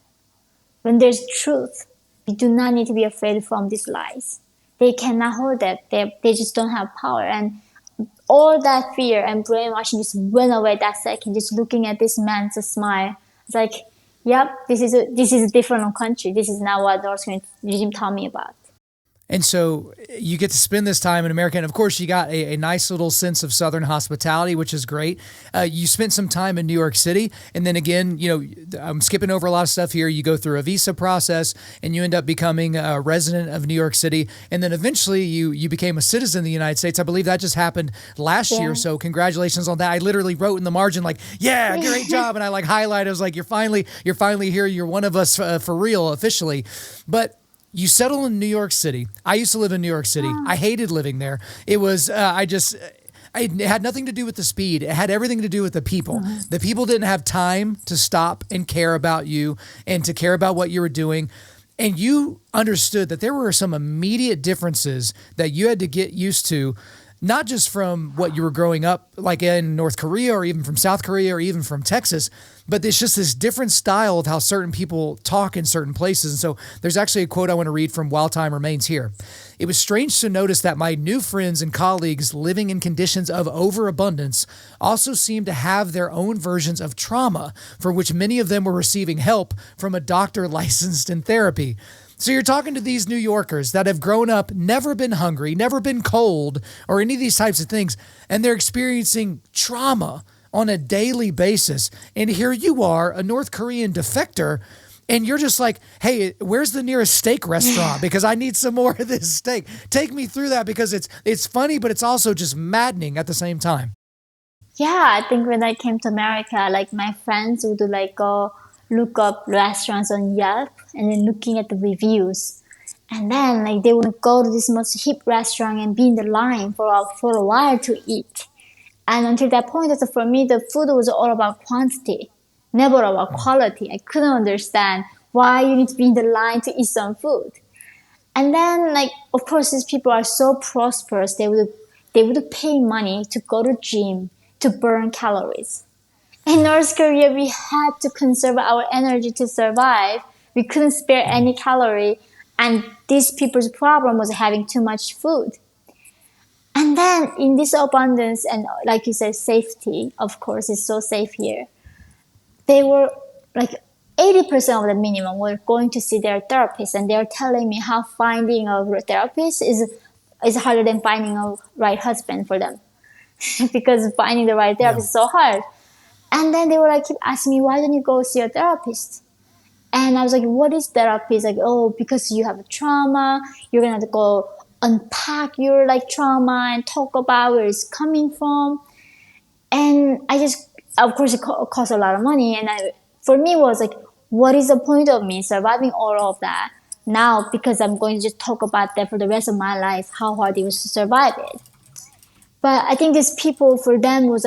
When there's truth, we do not need to be afraid from these lies. They cannot hold that. They just don't have power. And all that fear and brainwashing just went away that second. Just looking at this man to smile, it's like, yep, this is a different country. This is not what North Korean regime taught me about. And so you get to spend this time in America. And of course, you got a nice little sense of Southern hospitality, which is great. You spent some time in New York City. And then again, I'm skipping over a lot of stuff here. You go through a visa process and you end up becoming a resident of New York City. And then eventually you became a citizen of the United States. I believe that just happened last year. So congratulations on that. I literally wrote in the margin, like, yeah, great job. And I highlighted, I was like, you're finally here. You're one of us for real, officially. But you settle in New York City. I used to live in New York City. I hated living there. It was, it had nothing to do with the speed. It had everything to do with the people. The people didn't have time to stop and care about you and to care about what you were doing. And you understood that there were some immediate differences that you had to get used to, not just from what you were growing up like in North Korea or even from South Korea or even from Texas, but it's just this different style of how certain people talk in certain places. And so there's actually a quote I want to read from While Time Remains here. It was strange to notice that my new friends and colleagues living in conditions of overabundance also seemed to have their own versions of trauma, for which many of them were receiving help from a doctor licensed in therapy. So you're talking to these New Yorkers that have grown up, never been hungry, never been cold, or any of these types of things, and they're experiencing trauma on a daily basis. And here you are, a North Korean defector, and you're just like, hey, where's the nearest steak restaurant? Because I need some more of this steak. Take me through that, because it's funny, but it's also just maddening at the same time. Yeah, I think when I came to America, like my friends would go look up restaurants on Yelp and then looking at the reviews. And then they would go to this most hip restaurant and be in the line for a while to eat. And until that point, so for me, the food was all about quantity, never about quality. I couldn't understand why you need to be in the line to eat some food. And then, of course, these people are so prosperous, they would pay money to go to gym to burn calories. In North Korea, we had to conserve our energy to survive. We couldn't spare any calorie, and these people's problem was having too much food. And then in this abundance and, like you said, safety, of course, it's so safe here. They were 80% of the minimum were going to see their therapist, and they're telling me how finding a therapist is harder than finding a right husband for them. Because finding the right therapist is so hard. And then they were keep asking me, why don't you go see a therapist? And I was like, what is therapy? It's oh, because you have a trauma, you're going to go unpack your trauma and talk about where it's coming from. And of course, it costs a lot of money. And for me, it was what is the point of me surviving all of that now? Because I'm going to just talk about that for the rest of my life, how hard it was to survive it. But I think these people, for them, was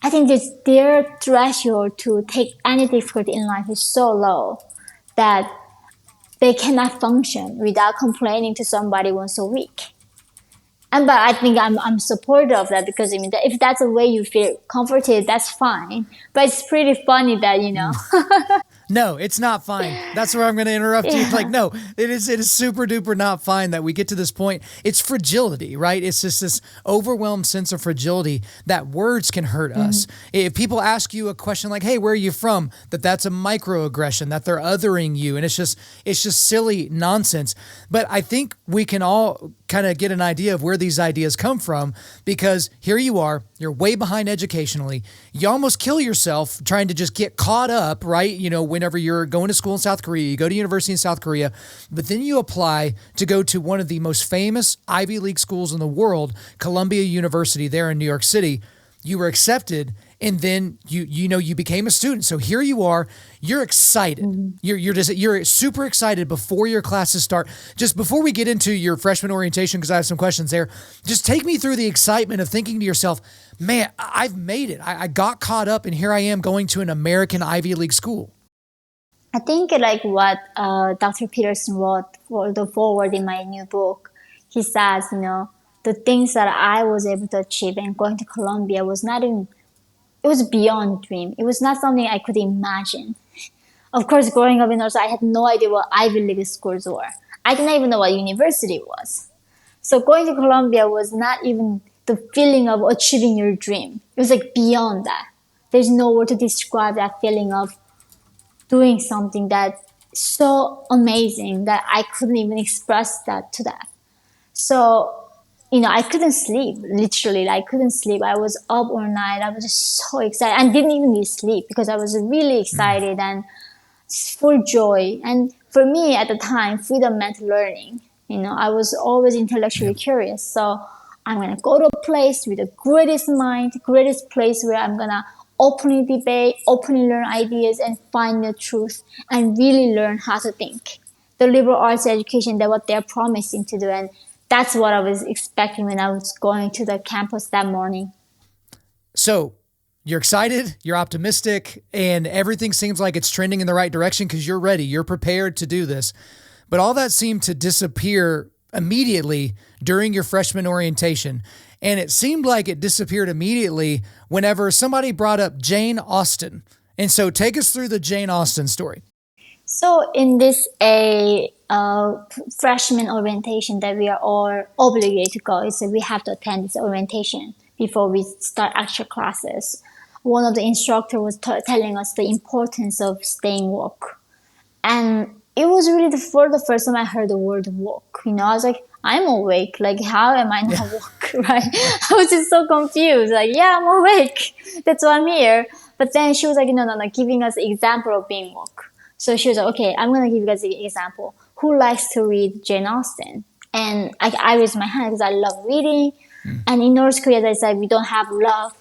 I think their threshold to take any difficulty in life is so low that they cannot function without complaining to somebody once a week. But I think I'm supportive of that, because if that's the way you feel comforted, that's fine. But it's pretty funny that No, it's not fine. That's where I'm going to interrupt you. Yeah. No, it is super duper not fine that we get to this point. It's fragility, right? It's just this overwhelmed sense of fragility that words can hurt us. If people ask you a question like, hey, where are you from? That's a microaggression, that they're othering you. And it's just silly nonsense. But I think we can all kind of get an idea of where these ideas come from, because here you are, you're way behind educationally. You almost kill yourself trying to just get caught up, right? Whenever you're going to school in South Korea, you go to university in South Korea, but then you apply to go to one of the most famous Ivy League schools in the world, Columbia University there in New York City. You were accepted, and then you became a student. So here you are, you're excited. You're super excited before your classes start. Just before we get into your freshman orientation, because I have some questions there, just take me through the excitement of thinking to yourself, man, I've made it. I got caught up, and here I am going to an American Ivy League school. I think what Dr. Peterson wrote for the forward in my new book, he says, the things that I was able to achieve and going to Columbia was not even, it was beyond dream. It was not something I could imagine. Of course, growing up in North, I had no idea what Ivy League schools were. I didn't even know what university was. So going to Columbia was not even the feeling of achieving your dream. It was beyond that. There's no word to describe that feeling of doing something that so amazing that I couldn't even express that to that. So, I couldn't sleep. Literally, I couldn't sleep. I was up all night. I was just so excited. I didn't even need sleep because I was really excited and full joy. And for me at the time, freedom meant learning. I was always Yeah. intellectually curious. So I'm going to go to a place with the greatest mind, greatest place where I'm going to openly debate, openly learn ideas and find the truth and really learn how to think. The liberal arts education, that what they're promising to do. And that's what I was expecting when I was going to the campus that morning. So you're excited, you're optimistic, and everything seems like it's trending in the right direction because you're ready, you're prepared to do this. But all that seemed to disappear immediately during your freshman orientation. And it seemed like it disappeared immediately whenever somebody brought up Jane Austen. And so take us through the Jane Austen story. So in this freshman orientation that we are all obligated to go, is we have to attend this orientation before we start actual classes. One of the instructor was telling us the importance of staying woke, and it was really for the first time I heard the word woke. I was like, I'm awake. Like, how am I not woke? Right? I was just so confused. Like, yeah, I'm awake. That's why I'm here. But then she was like, no, no, no, giving us an example of being woke. So she was like, okay, I'm going to give you guys an example. Who likes to read Jane Austen? And I raised my hand because I love reading. And in North Korea, they said we don't have love.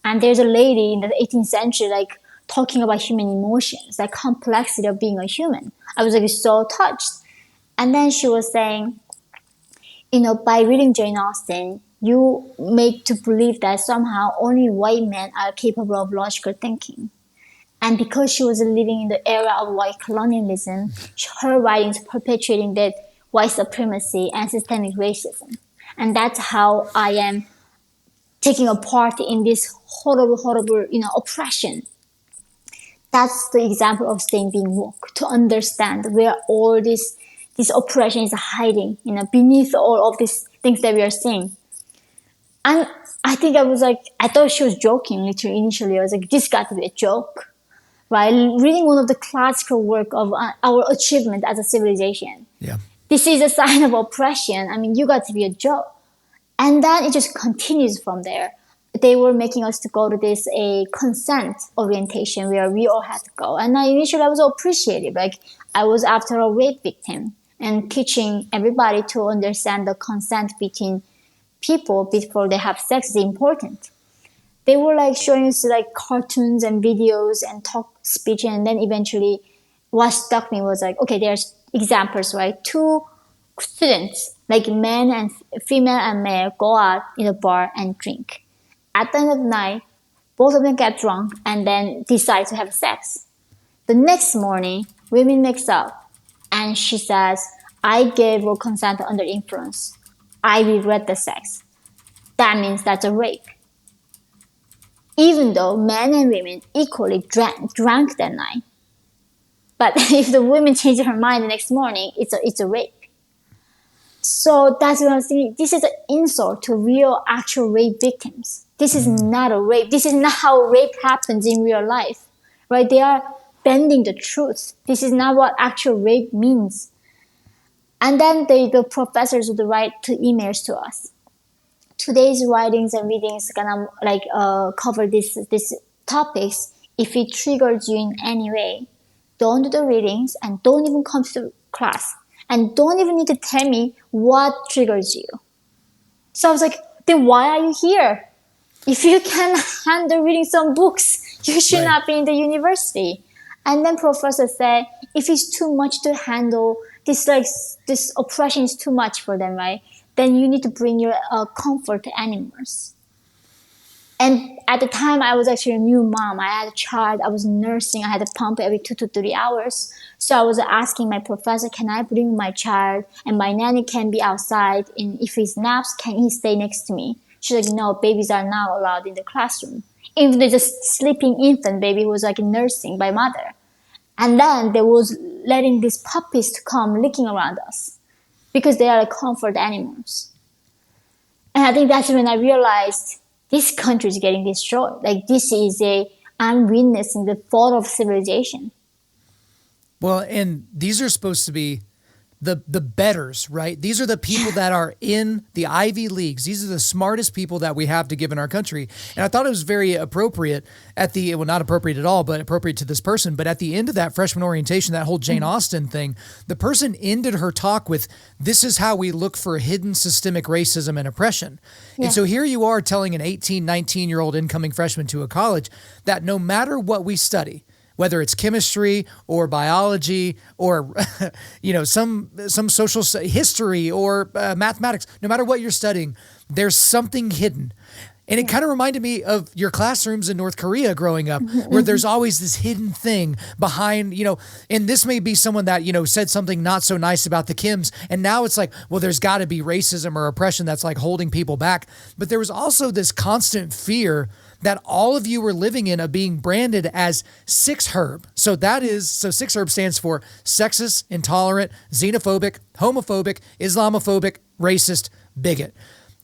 And there's a lady in the 18th century, like, talking about human emotions, like complexity of being a human. I was like so touched. And then she was saying, by reading Jane Austen, you make to believe that somehow only white men are capable of logical thinking. And because she was living in the era of white colonialism, her writings perpetuating that white supremacy and systemic racism. And that's how I am taking a part in this horrible, horrible, oppression. That's the example of staying being woke, to understand where all this oppression is hiding, beneath all of these things that we are seeing. And I think I thought she was joking literally initially. I was like, this got to be a joke, right? Reading one of the classical work of our achievement as a civilization. Yeah. This is a sign of oppression. I mean, you got to be a joke. And then it just continues from there. They were making us to go to this a consent orientation where we all had to go. And initially I was appreciative. Like, I was after a rape victim and teaching everybody to understand the consent between people before they have sex is important. They were like showing us like cartoons and videos and talk speech. And then eventually what struck me was like, okay, there's examples, right? Two students, like men and female and male, go out in a bar and drink. At the end of the night, both of them get drunk and then decide to have sex. The next morning, women mix up and she says, I gave her consent under influence. I regret the sex. That means that's a rape. Even though men and women equally drank that night. But if the woman changes her mind the next morning, it's a rape. So that's what I was thinking. This is an insult to real, actual rape victims. This is not a rape. This is not how rape happens in real life, right? They are bending the truth. This is not what actual rape means. And then the professors would write emails to us. Today's writings and readings gonna cover this topics. If it triggers you in any way, don't do the readings and don't even come to class. And don't even need to tell me what triggers you. So I was like, then why are you here? If you can handle reading some books, you should not be in the university. And then professor said, if it's too much to handle, this oppression is too much for them, right? Then you need to bring your comfort animals. And at the time, I was actually a new mom. I had a child. I was nursing. I had a pump every 2 to 3 hours. So I was asking my professor, can I bring my child? And my nanny can be outside. And if he naps, can he stay next to me? She's like, no, babies are not allowed in the classroom. Even there's a sleeping infant baby who was like nursing by mother. And then there was letting these puppies to come licking around us because they are like comfort animals. And I think that's when I realized this country is getting destroyed. Like, I'm witnessing the fall of civilization. Well, and these are supposed to be the betters, right? These are the people that are in the Ivy Leagues. These are the smartest people that we have to give in our country. And I thought it was very appropriate well, not appropriate at all, but appropriate to this person. But at the end of that freshman orientation, that whole Jane Austen thing, the person ended her talk with, "This is how we look for hidden systemic racism and oppression." Yeah. And so here you are telling an 18, 19-year-old incoming freshman to a college that no matter what we study, whether it's chemistry or biology or, some social history or mathematics, no matter what you're studying, there's something hidden. And it kind of reminded me of your classrooms in North Korea growing up, where there's always this hidden thing behind, and this may be someone that, said something not so nice about the Kims. And now it's like, well, there's got to be racism or oppression that's like holding people back. But there was also this constant fear that all of you were living in of being branded as 6HERB. So 6HERB stands for sexist, intolerant, xenophobic, homophobic, Islamophobic, racist, bigot.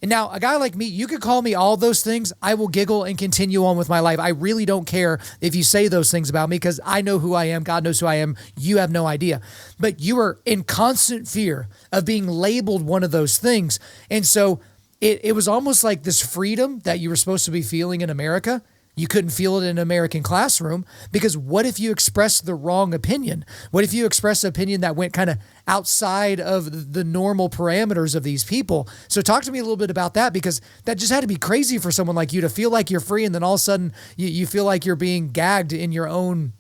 And now a guy like me, you could call me all those things. I will giggle and continue on with my life. I really don't care if you say those things about me because I know who I am. God knows who I am. You have no idea. But you are in constant fear of being labeled one of those things. And so it was almost like this freedom that you were supposed to be feeling in America. You couldn't feel it in an American classroom because what if you expressed the wrong opinion? What if you expressed an opinion that went kind of outside of the normal parameters of these people? So talk to me a little bit about that, because that just had to be crazy for someone like you to feel like you're free and then all of a sudden you feel like you're being gagged in your own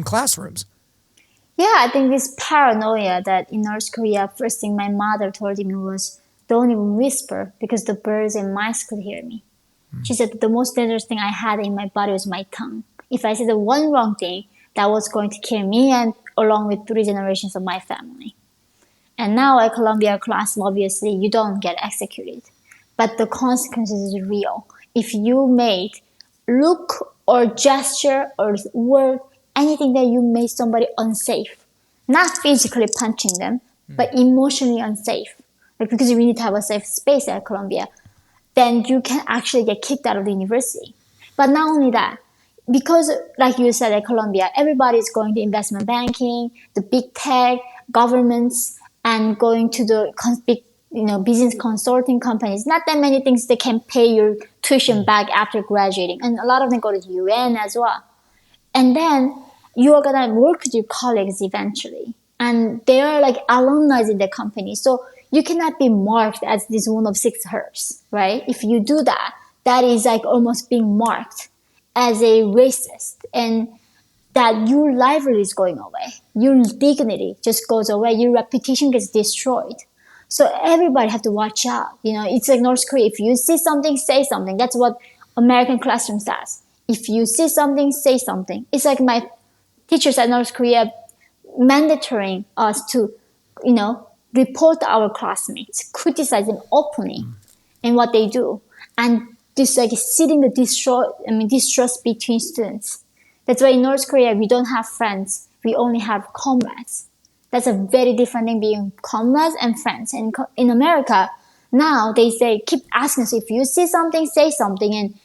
classrooms. Yeah, I think this paranoia that in North Korea, first thing my mother told me was, "Don't even whisper because the birds and mice could hear me." She said the most dangerous thing I had in my body was my tongue. If I said the one wrong thing, that was going to kill me and along with 3 generations of my family. And now at Columbia class, obviously, you don't get executed. But the consequences is real. If you made look or gesture or word, anything that you made somebody unsafe, not physically punching them, but emotionally unsafe, because we need to have a safe space at Columbia, then you can actually get kicked out of the university. But not only that, because like you said at Columbia, everybody is going to investment banking, the big tech, governments, and going to the big business consulting companies. Not that many things they can pay your tuition back after graduating. And a lot of them go to the UN as well. And then you are going to work with your colleagues eventually. And they are like alumni in the company. So you cannot be marked as this one of 6HERBs, right? If you do that, that is like almost being marked as a racist, and that your livelihood is going away. Your dignity just goes away. Your reputation gets destroyed. So everybody have to watch out. It's like North Korea. If you see something, say something. That's what American classroom says. If you see something, say something. It's like my teachers at North Korea mandatoring us to, report our classmates, criticize them openly in what they do. And this like seeding the distrust between students. That's why in North Korea, we don't have friends. We only have comrades. That's a very different thing, being comrades and friends. And in America, now they say, keep asking us, if you see something, say something.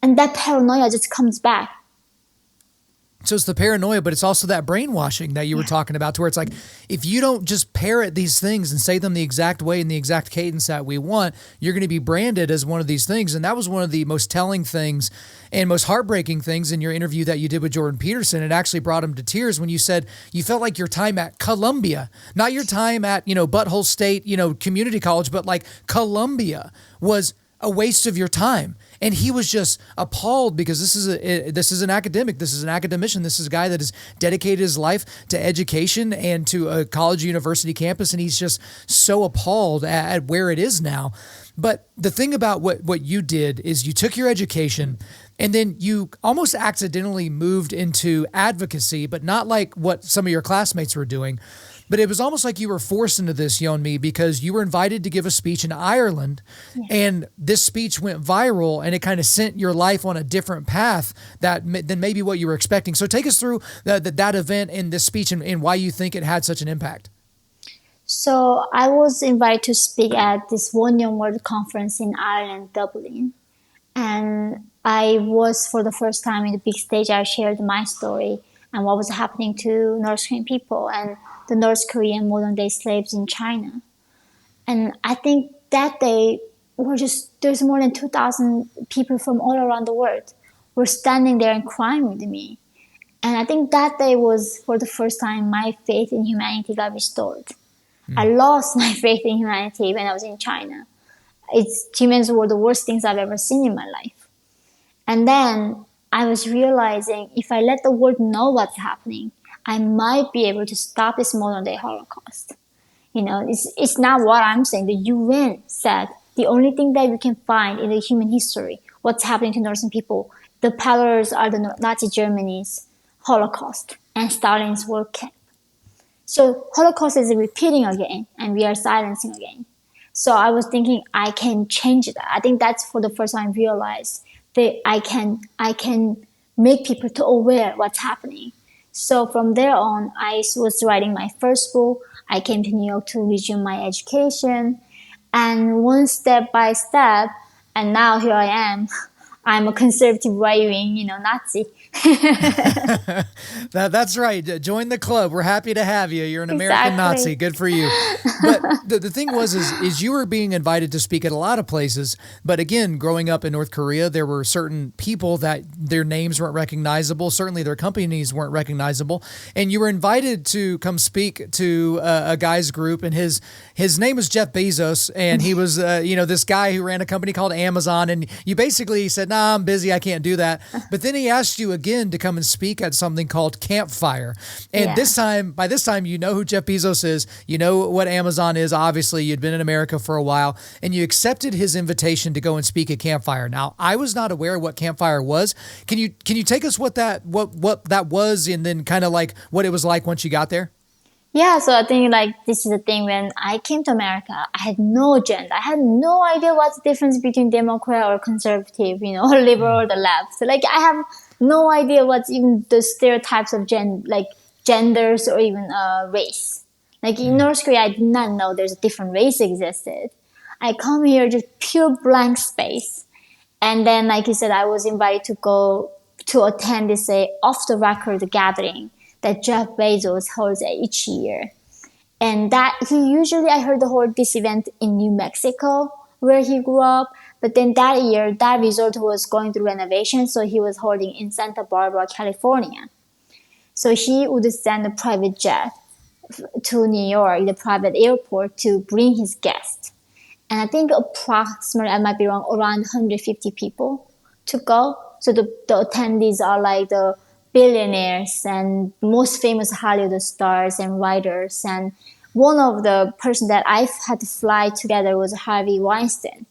And that paranoia just comes back. So it's the paranoia, but it's also that brainwashing that you were talking about, to where it's like, if you don't just parrot these things and say them the exact way in the exact cadence that we want, you're going to be branded as one of these things. And that was one of the most telling things and most heartbreaking things in your interview that you did with Jordan Peterson. It actually brought him to tears when you said you felt like your time at Columbia, not your time at, Butthole State, community college, but like Columbia was a waste of your time. And he was just appalled, because this is an academic, this is an academician, this is a guy that has dedicated his life to education and to a college university campus, and he's just so appalled at where it is now. But the thing about what you did is you took your education and then you almost accidentally moved into advocacy, but not like what some of your classmates were doing. But it was almost like you were forced into this, Yeonmi, because you were invited to give a speech in Ireland, and this speech went viral, and it kind of sent your life on a different path than maybe what you were expecting. So take us through that event and this speech and why you think it had such an impact. So I was invited to speak at this One Young World Conference in Ireland, Dublin. And I was, for the first time in the big stage, I shared my story. and what was happening to North Korean people and the North Korean modern day slaves in China. And I think that day there's more than 2,000 people from all around the world were standing there and crying with me. And I think that day was, for the first time, my faith in humanity got restored. I lost my faith in humanity when I was in China. Humans were the worst things I've ever seen in my life. And then I was realizing if I let the world know what's happening, I might be able to stop this modern day Holocaust. It's not what I'm saying. The UN said the only thing that we can find in the human history, what's happening to Northern people, the parallels are the Nazi Germany's Holocaust and Stalin's work camp. So Holocaust is repeating again, and we are silencing again. So I was thinking I can change that. I think that's for the first time I realized that I can make people to aware what's happening. So from there on, I was writing my first book. I came to New York to resume my education, and one step by step, and now here I am. I'm a conservative right-wing, Nazi. That's right. Join the club. We're happy to have you. You're an American Nazi. Good for you. But the thing is you were being invited to speak at a lot of places. But again, growing up in North Korea, there were certain people that their names weren't recognizable. Certainly their companies weren't recognizable. And you were invited to come speak to a guy's group, and his name was Jeff Bezos, and he was this guy who ran a company called Amazon. And you basically said, "Nah, I'm busy. I can't do that." But then he asked you again to come and speak at something called Campfire. And by this time, you know who Jeff Bezos is. You know what Amazon is. Obviously, you'd been in America for a while, and you accepted his invitation to go and speak at Campfire. Now, I was not aware what Campfire was. Can you take us what that was, and then kind of like what it was like once you got there? Yeah, so I think this is the thing. When I came to America, I had no agenda. I had no idea what's the difference between Democrat or conservative, or liberal or the left. So I have no idea what's even the stereotypes of genders or even race. In North Korea, I did not know there's a different race existed. I come here just pure blank space. And then, like you said, I was invited to go to attend this off the record gathering that Jeff Bezos holds each year. And that I heard this event in New Mexico where he grew up. But then that year, that resort was going through renovation. So he was holding in Santa Barbara, California. So he would send a private jet to New York, the private airport, to bring his guests. And I think approximately, I might be wrong, around 150 people to go. So the attendees are the billionaires and most famous Hollywood stars and writers. And one of the person that I had to fly together was Harvey Weinstein.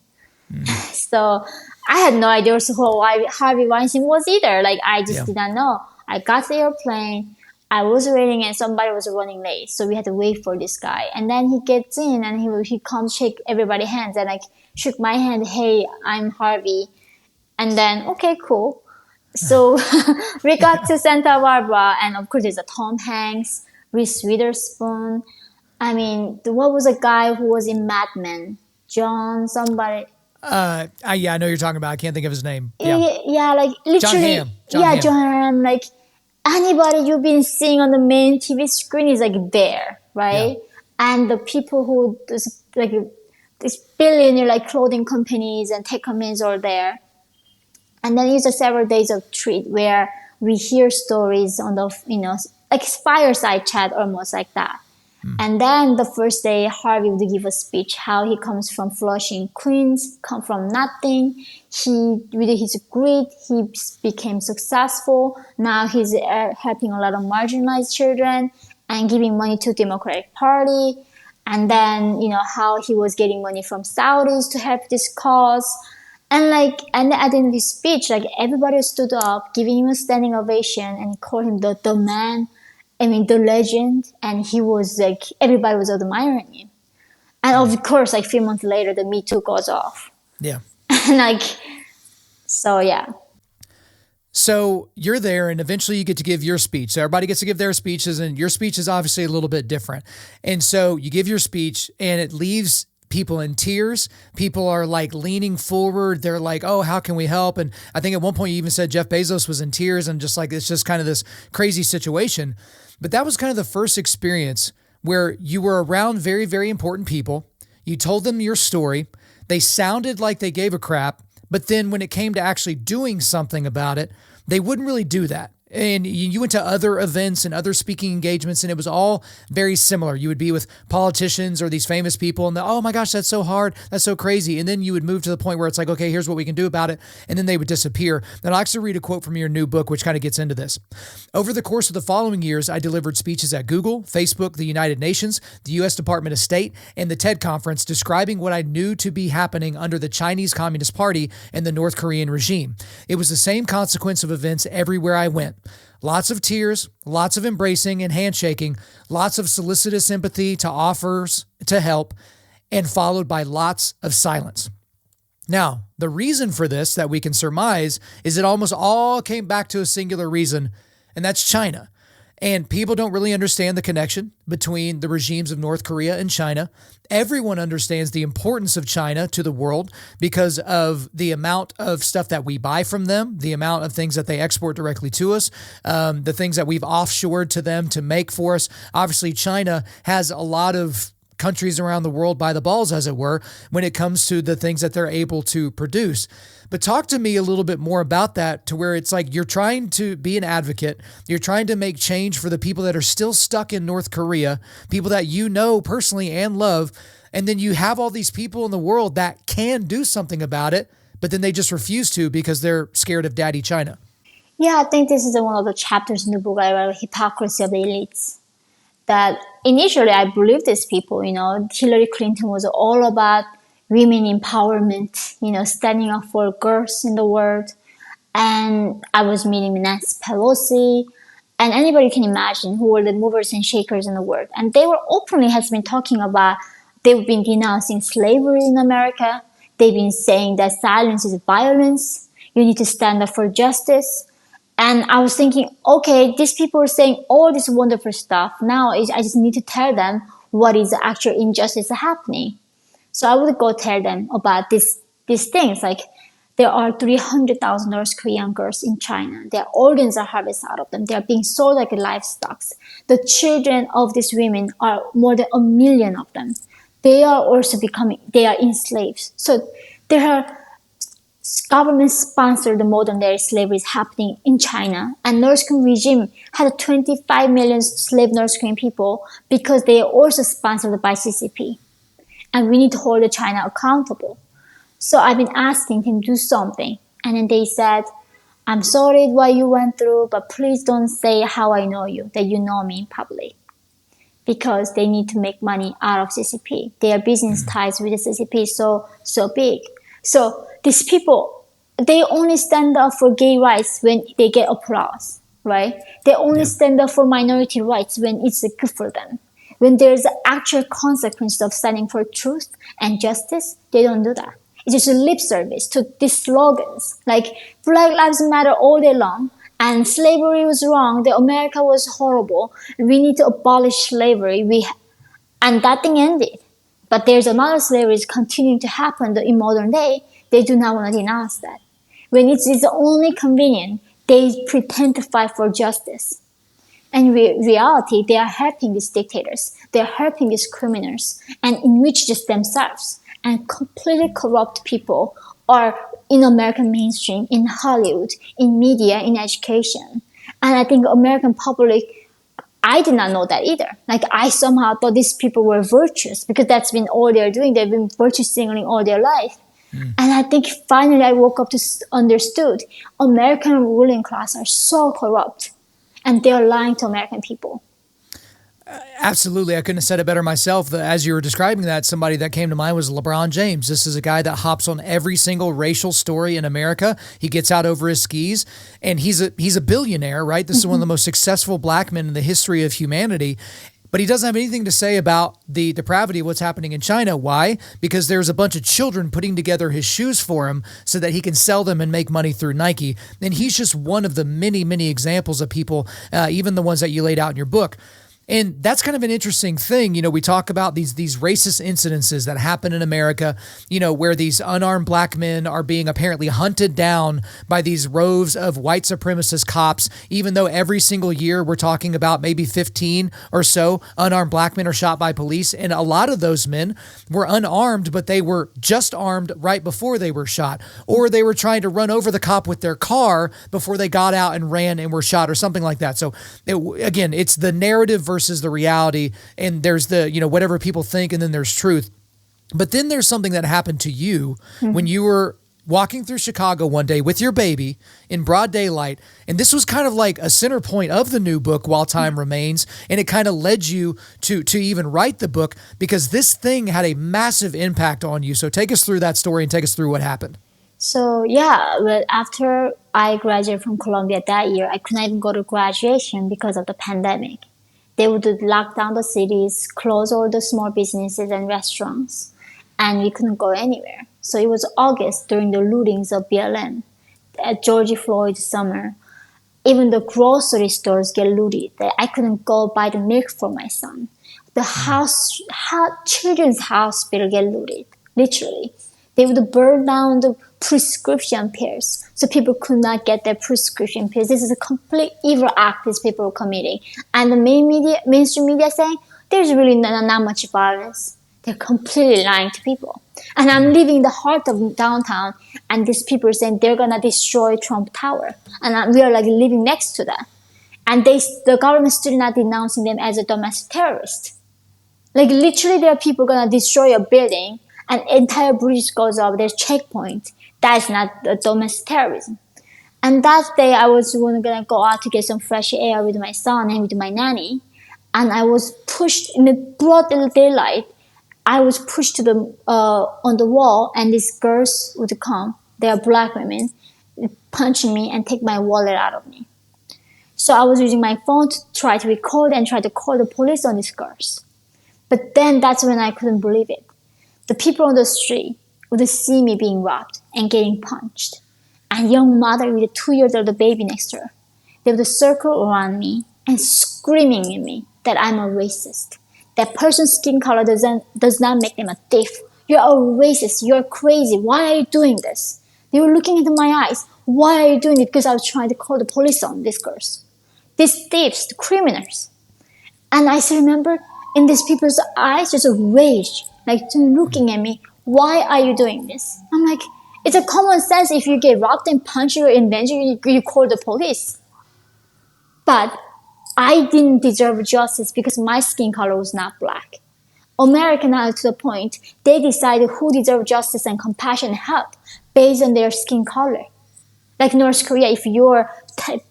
So I had no idea who Harvey Weinstein was either. I just did not know. I got the airplane. I was waiting and somebody was running late. So we had to wait for this guy. And then he gets in and he comes shake everybody's hands. And shook my hand. "Hey, I'm Harvey." And then, okay, cool. So we got to Santa Barbara, and of course there's a Tom Hanks, Reese Witherspoon. I mean, what was a guy who was in Mad Men? John somebody. I know you're talking about. I can't think of his name. Yeah, literally. John Hamm. John Hamm. Anybody you've been seeing on the main TV screen is there, right? Yeah. And the people who this billionaire clothing companies and tech companies are there. And then it's several days of treat where we hear stories on the, fireside chat, almost like that. And then the first day, Harvey would give a speech how he comes from Flushing, Queens, come from nothing. With his grit, he became successful. Now he's helping a lot of marginalized children and giving money to Democratic Party. And then, how he was getting money from Saudis to help this cause. And and at the end of his speech, everybody stood up, giving him a standing ovation, and called him the man. I mean, the legend. And he was everybody was admiring him. And of course, a few months later, the Me Too goes off. Yeah. And so yeah. So you're there, and eventually you get to give your speech. So everybody gets to give their speeches, and your speech is obviously a little bit different. And so you give your speech, and it leaves people in tears. People are like leaning forward. They're like, oh, how can we help? And I think at one point you even said Jeff Bezos was in tears and just like, it's just kind of this crazy situation. But that was kind of the first experience where you were around very, very important people. You told them your story. They sounded like they gave a crap. But then when it came to actually doing something about it, they wouldn't really do that. And you went to other events and other speaking engagements, and it was all very similar. You would be with politicians or these famous people, and oh my gosh, that's so hard, that's so crazy. And then you would move to the point where it's like, okay, here's what we can do about it. And then they would disappear. Then I'll actually read a quote from your new book, which kind of gets into this. Over the course of the following years, I delivered speeches at Google, Facebook, the United Nations, the U.S. Department of State, and the TED Conference describing what I knew to be happening under the Chinese Communist Party and the North Korean regime. It was the same consequence of events everywhere I went. Lots of tears, lots of embracing and handshaking, lots of solicitous empathy to offers to help, and followed by lots of silence. Now, the reason for this that we can surmise is it almost all came back to a singular reason, and that's China. And people don't really understand the connection between the regimes of North Korea and China. Everyone understands the importance of China to the world because of the amount of stuff that we buy from them, the amount of things that they export directly to us, the things that we've offshored to them to make for us. Obviously, China has a lot of countries around the world by the balls, as it were, when it comes to the things that they're able to produce. But talk to me a little bit more about that, to where it's like you're trying to be an advocate. You're trying to make change for the people that are still stuck in North Korea, people that you know personally and love. And then you have all these people in the world that can do something about it, but then they just refuse to because they're scared of Daddy China. Yeah, I think this is one of the chapters in the book I wrote, Hypocrisy of the Elites. That initially I believed these people, Hillary Clinton was all about women empowerment, standing up for girls in the world. And I was meeting Nancy Pelosi and anybody you can imagine who were the movers and shakers in the world. And they were openly has been talking about, they've been denouncing slavery in America. They've been saying that silence is violence. You need to stand up for justice. And I was thinking, okay, these people are saying all this wonderful stuff. Now I just need to tell them what is the actual injustice happening. So I would go tell them about these things. Like there are 300,000 North Korean girls in China. Their organs are harvested out of them. They are being sold like livestock. The children of these women are more than 1 million of them. They are also they are enslaved. So there are government-sponsored modern-day slavery is happening in China. And North Korean regime had 25 million slave North Korean people because they are also sponsored by CCP. And we need to hold China accountable. So I've been asking him to do something. And then they said, I'm sorry what you went through, but please don't say how I know you, that you know me in public. Because they need to make money out of CCP. Their business ties with the CCP so big. So these people, they only stand up for gay rights when they get applause, right? They only stand up for minority rights when it's good for them. When there's an actual consequence of standing for truth and justice, they don't do that. It's just a lip service to these slogans, like Black Lives Matter all day long, and slavery was wrong, the America was horrible, we need to abolish slavery, and that thing ended. But there's another slavery is continuing to happen in modern day. They do not want to denounce that. When it's only convenient, they pretend to fight for justice. And in reality, they are helping these dictators. They are helping these criminals and enrich just themselves. And completely corrupt people are in American mainstream, in Hollywood, in media, in education. And I think American public, I did not know that either. Like I somehow thought these people were virtuous because that's been all they're doing. They've been virtue signaling all their life. And I think finally I woke up to understood American ruling class are so corrupt and they're lying to American people. Absolutely. I couldn't have said it better myself. As you were describing that, somebody that came to mind was LeBron James. This is a guy that hops on every single racial story in America. He gets out over his skis and he's a billionaire, right? This is one of the most successful black men in the history of humanity. But he doesn't have anything to say about the depravity of what's happening in China. Why? Because there's a bunch of children putting together his shoes for him so that he can sell them and make money through Nike. And he's just one of the many, many examples of people, even the ones that you laid out in your book. And that's kind of an interesting thing. We talk about these racist incidences that happen in America, where these unarmed black men are being apparently hunted down by these rows of white supremacist cops, even though every single year we're talking about maybe 15 or so unarmed black men are shot by police. And a lot of those men were unarmed, but they were just armed right before they were shot, or they were trying to run over the cop with their car before they got out and ran and were shot or something like that. So again, it's the narrative versus the reality. And there's the, whatever people think, and then there's truth. But then there's something that happened to you when you were walking through Chicago one day with your baby in broad daylight. And this was kind of like a center point of the new book, While Time Remains. And it kind of led you to even write the book, because this thing had a massive impact on you. So take us through that story and take us through what happened. So yeah, but after I graduated from Columbia that year, I couldn't even go to graduation because of the pandemic. They would lock down the cities, close all the small businesses and restaurants, and we couldn't go anywhere. So it was August during the lootings of BLM at George Floyd's summer. Even the grocery stores get looted. I couldn't go buy the milk for my son. The children's hospital get looted, literally. They would burn down the prescription pills, so people could not get their prescription pills. This is a complete evil act these people were committing. And the mainstream media saying there's really not much violence. They're completely lying to people. And I'm living in the heart of downtown, and these people are saying they're gonna destroy Trump Tower, and we are like living next to that. And the government still not denouncing them as a domestic terrorist. Like literally, there are people gonna destroy a building, and entire bridge goes up. There's checkpoint. That's not domestic terrorism. And that day, I was gonna go out to get some fresh air with my son and with my nanny, and I was pushed in the broad daylight. I was pushed to the on the wall, and these girls would come. They are black women, punch me and take my wallet out of me. So I was using my phone to try to record and try to call the police on these girls. But then that's when I couldn't believe it. The people on the street would see me being robbed and getting punched, and a young mother with a 2-year-old baby next to her. They would circle around me and screaming at me that I'm a racist. That person's skin color does not make them a thief. You're a racist. You're crazy. Why are you doing this? They were looking into my eyes. Why are you doing it? Because I was trying to call the police on these girls. These thieves, the criminals. And I still remember in these people's eyes, just a rage, like looking at me. Why are you doing this? I'm like, it's a common sense. If you get robbed and punched or in danger, you call the police. But I didn't deserve justice because my skin color was not black. Americans are to the point, they decide who deserves justice and compassion and help based on their skin color. Like North Korea, if you're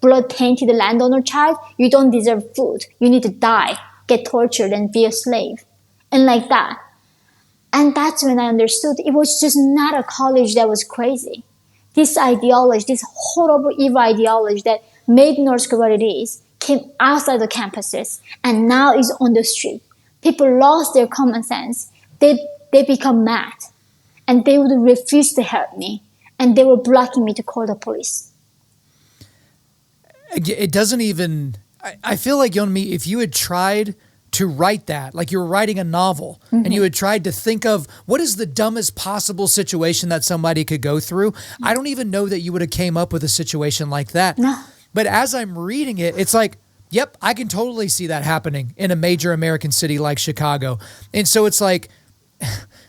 blood-tainted landowner child, you don't deserve food. You need to die, get tortured, and be a slave. And like that. And that's when I understood it was just not a college that was crazy. This ideology, this horrible evil ideology that made North Korea what it is, came outside the campuses and now is on the street. People lost their common sense. They become mad. And they would refuse to help me. And they were blocking me to call the police. It doesn't even... I feel like, Yeonmi, if you had tried to write that, like you were writing a novel, and you had tried to think of what is the dumbest possible situation that somebody could go through, I don't even know that you would have came up with a situation like that. No. But as I'm reading it, it's like, yep, I can totally see that happening in a major American city like Chicago. And so it's like,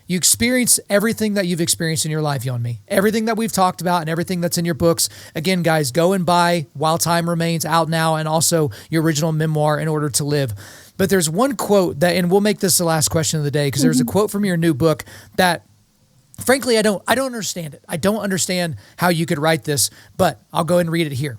you experience everything that you've experienced in your life, Yeonmi. Everything that we've talked about and everything that's in your books. Again, guys, go and buy While Time Remains, out now, and also your original memoir, In Order to Live. But there's one quote that, and we'll make this the last question of the day, because there's a quote from your new book that, frankly, I don't understand it. I don't understand how you could write this, but I'll go and read it here.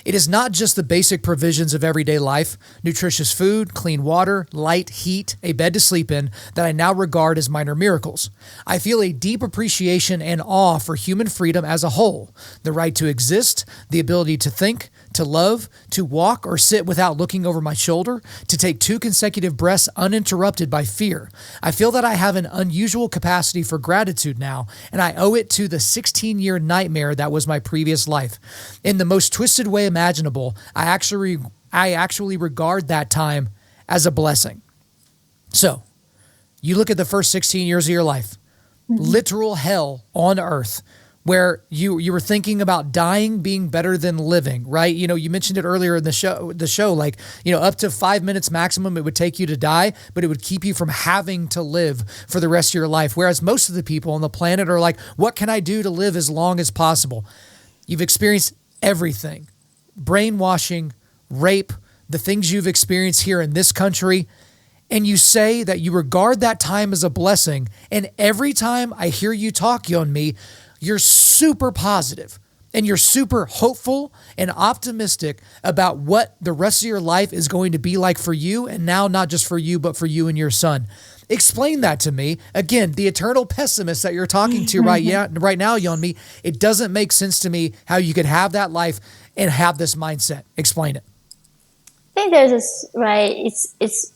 It is not just the basic provisions of everyday life, nutritious food, clean water, light, heat, a bed to sleep in, that I now regard as minor miracles. I feel a deep appreciation and awe for human freedom as a whole, the right to exist, the ability to think, to love, to walk or sit without looking over my shoulder, to take 2 consecutive breaths uninterrupted by fear. I feel that I have an unusual capacity for gratitude now, and I owe it to the 16-year nightmare that was my previous life. In the most twisted way imaginable, I actually regard that time as a blessing. So you look at the first 16 years of your life, literal hell on earth, where you were thinking about dying being better than living, right? You know, you mentioned it earlier in the show, like, you know, up to 5 minutes maximum it would take you to die, but it would keep you from having to live for the rest of your life. Whereas most of the people on the planet are like, what can I do to live as long as possible? You've experienced everything: brainwashing, rape, the things you've experienced here in this country. And you say that you regard that time as a blessing. And every time I hear you talk, Yeonmi, you're super positive and you're super hopeful and optimistic about what the rest of your life is going to be like for you. And now not just for you, but for you and your son. Explain that to me. Again, the eternal pessimist that you're talking to right now, Yeonmi, it doesn't make sense to me how you could have that life and have this mindset. Explain it. I think there's this, right? It's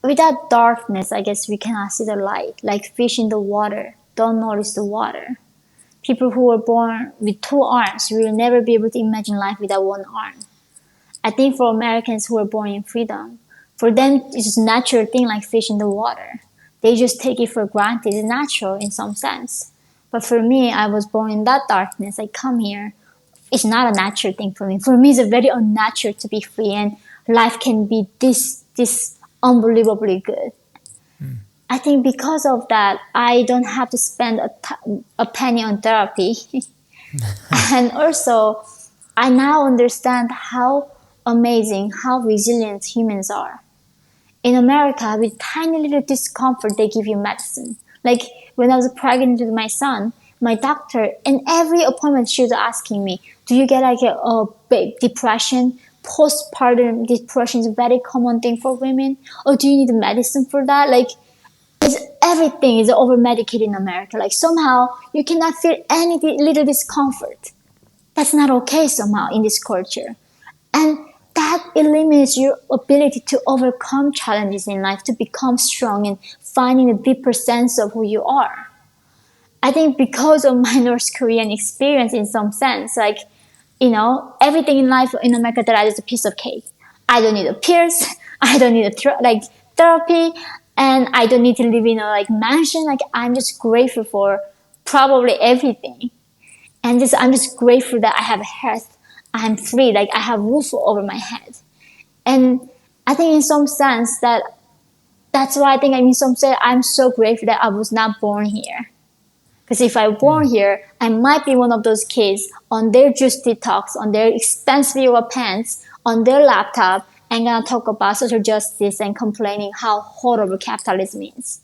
without darkness, I guess we cannot see the light. Like fish in the water don't notice the water. People who were born with 2 arms will never be able to imagine life without 1 arm. I think for Americans who were born in freedom, for them it's just a natural thing like fish in the water. They just take it for granted. It's natural in some sense. But for me, I was born in that darkness. I come here. It's not a natural thing for me. For me, it's very unnatural to be free, and life can be this unbelievably good. I think because of that, I don't have to spend a penny on therapy. And also, I now understand how amazing, how resilient humans are. In America, with tiny little discomfort, they give you medicine. Like when I was pregnant with my son, my doctor, in every appointment, she was asking me, do you get like a big depression? Postpartum depression is a very common thing for women. Or do you need medicine for that? Like, everything is over-medicated in America. Like somehow you cannot feel any little discomfort. That's not okay somehow in this culture. And that eliminates your ability to overcome challenges in life, to become strong and finding a deeper sense of who you are. I think because of my North Korean experience in some sense, like, you know, everything in life in America that I is a piece of cake. I don't need a pierce. I don't need therapy. And I don't need to live in a mansion. Like I'm just grateful for probably everything. And I'm just grateful that I have health. I'm free. Like I have roof over my head. And I think in some sense that's why I think in some sense I'm so grateful that I was not born here. Because if I were born here, I might be one of those kids on their juice detox, on their expensive yoga pants, on their laptop, and gonna talk about social justice and complaining how horrible capitalism is.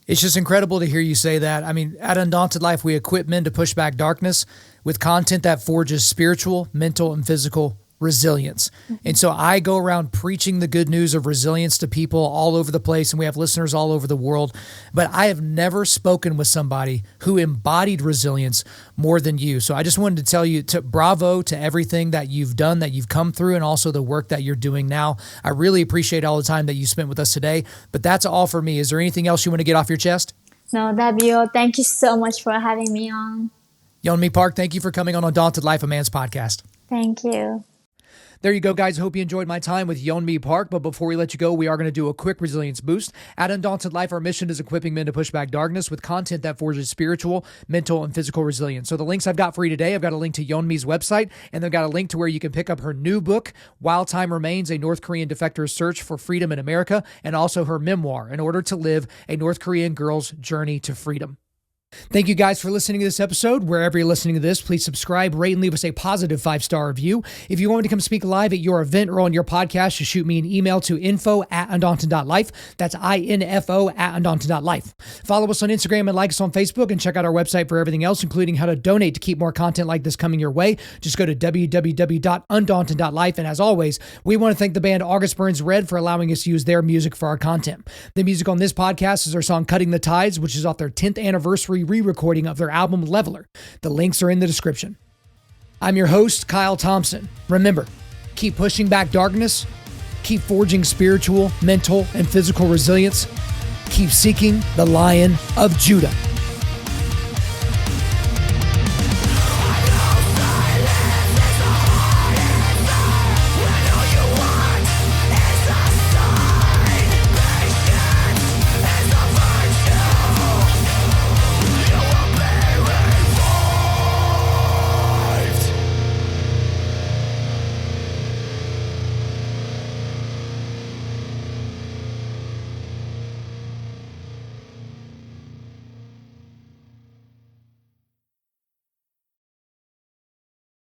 It's just incredible to hear you say that. I mean, at Undaunted.Life, we equip men to push back darkness with content that forges spiritual, mental, and physical resilience. And so I go around preaching the good news of resilience to people all over the place, and we have listeners all over the world. But I have never spoken with somebody who embodied resilience more than you. So I just wanted to tell you bravo to everything that you've done, that you've come through, and also the work that you're doing now. I really appreciate all the time that you spent with us today. But that's all for me. Is there anything else you want to get off your chest? No, that'd be all. Thank you so much for having me on. Yeonmi Park, thank you for coming on Undaunted.Life, a man's podcast. Thank you. There you go, guys. Hope you enjoyed my time with Yeonmi Park. But before we let you go, we are going to do a quick resilience boost. At Undaunted.Life, our mission is equipping men to push back darkness with content that forges spiritual, mental, and physical resilience. So the links I've got for you today, I've got a link to Yeonmi's website, and I've got a link to where you can pick up her new book, While Time Remains, a North Korean Defector's Search for Freedom in America, and also her memoir, In Order to Live, a North Korean Girl's Journey to Freedom. Thank you guys for listening to this episode. Wherever you're listening to this, please subscribe, rate, and leave us a positive 5-star review. If you want me to come speak live at your event or on your podcast, just shoot me an email to info@undaunted.life. That's info@undaunted.life. Follow us on Instagram and like us on Facebook, and check out our website for everything else, including how to donate to keep more content like this coming your way. Just go to www.undaunted.life. And as always, we want to thank the band August Burns Red for allowing us to use their music for our content. The music on this podcast is their song Cutting the Tides, which is off their 10th anniversary re-recording of their album Leveler. The links are in the description. I'm your host, Kyle Thompson. Remember, keep pushing back darkness, keep forging spiritual, mental, and physical resilience, keep seeking the Lion of Judah.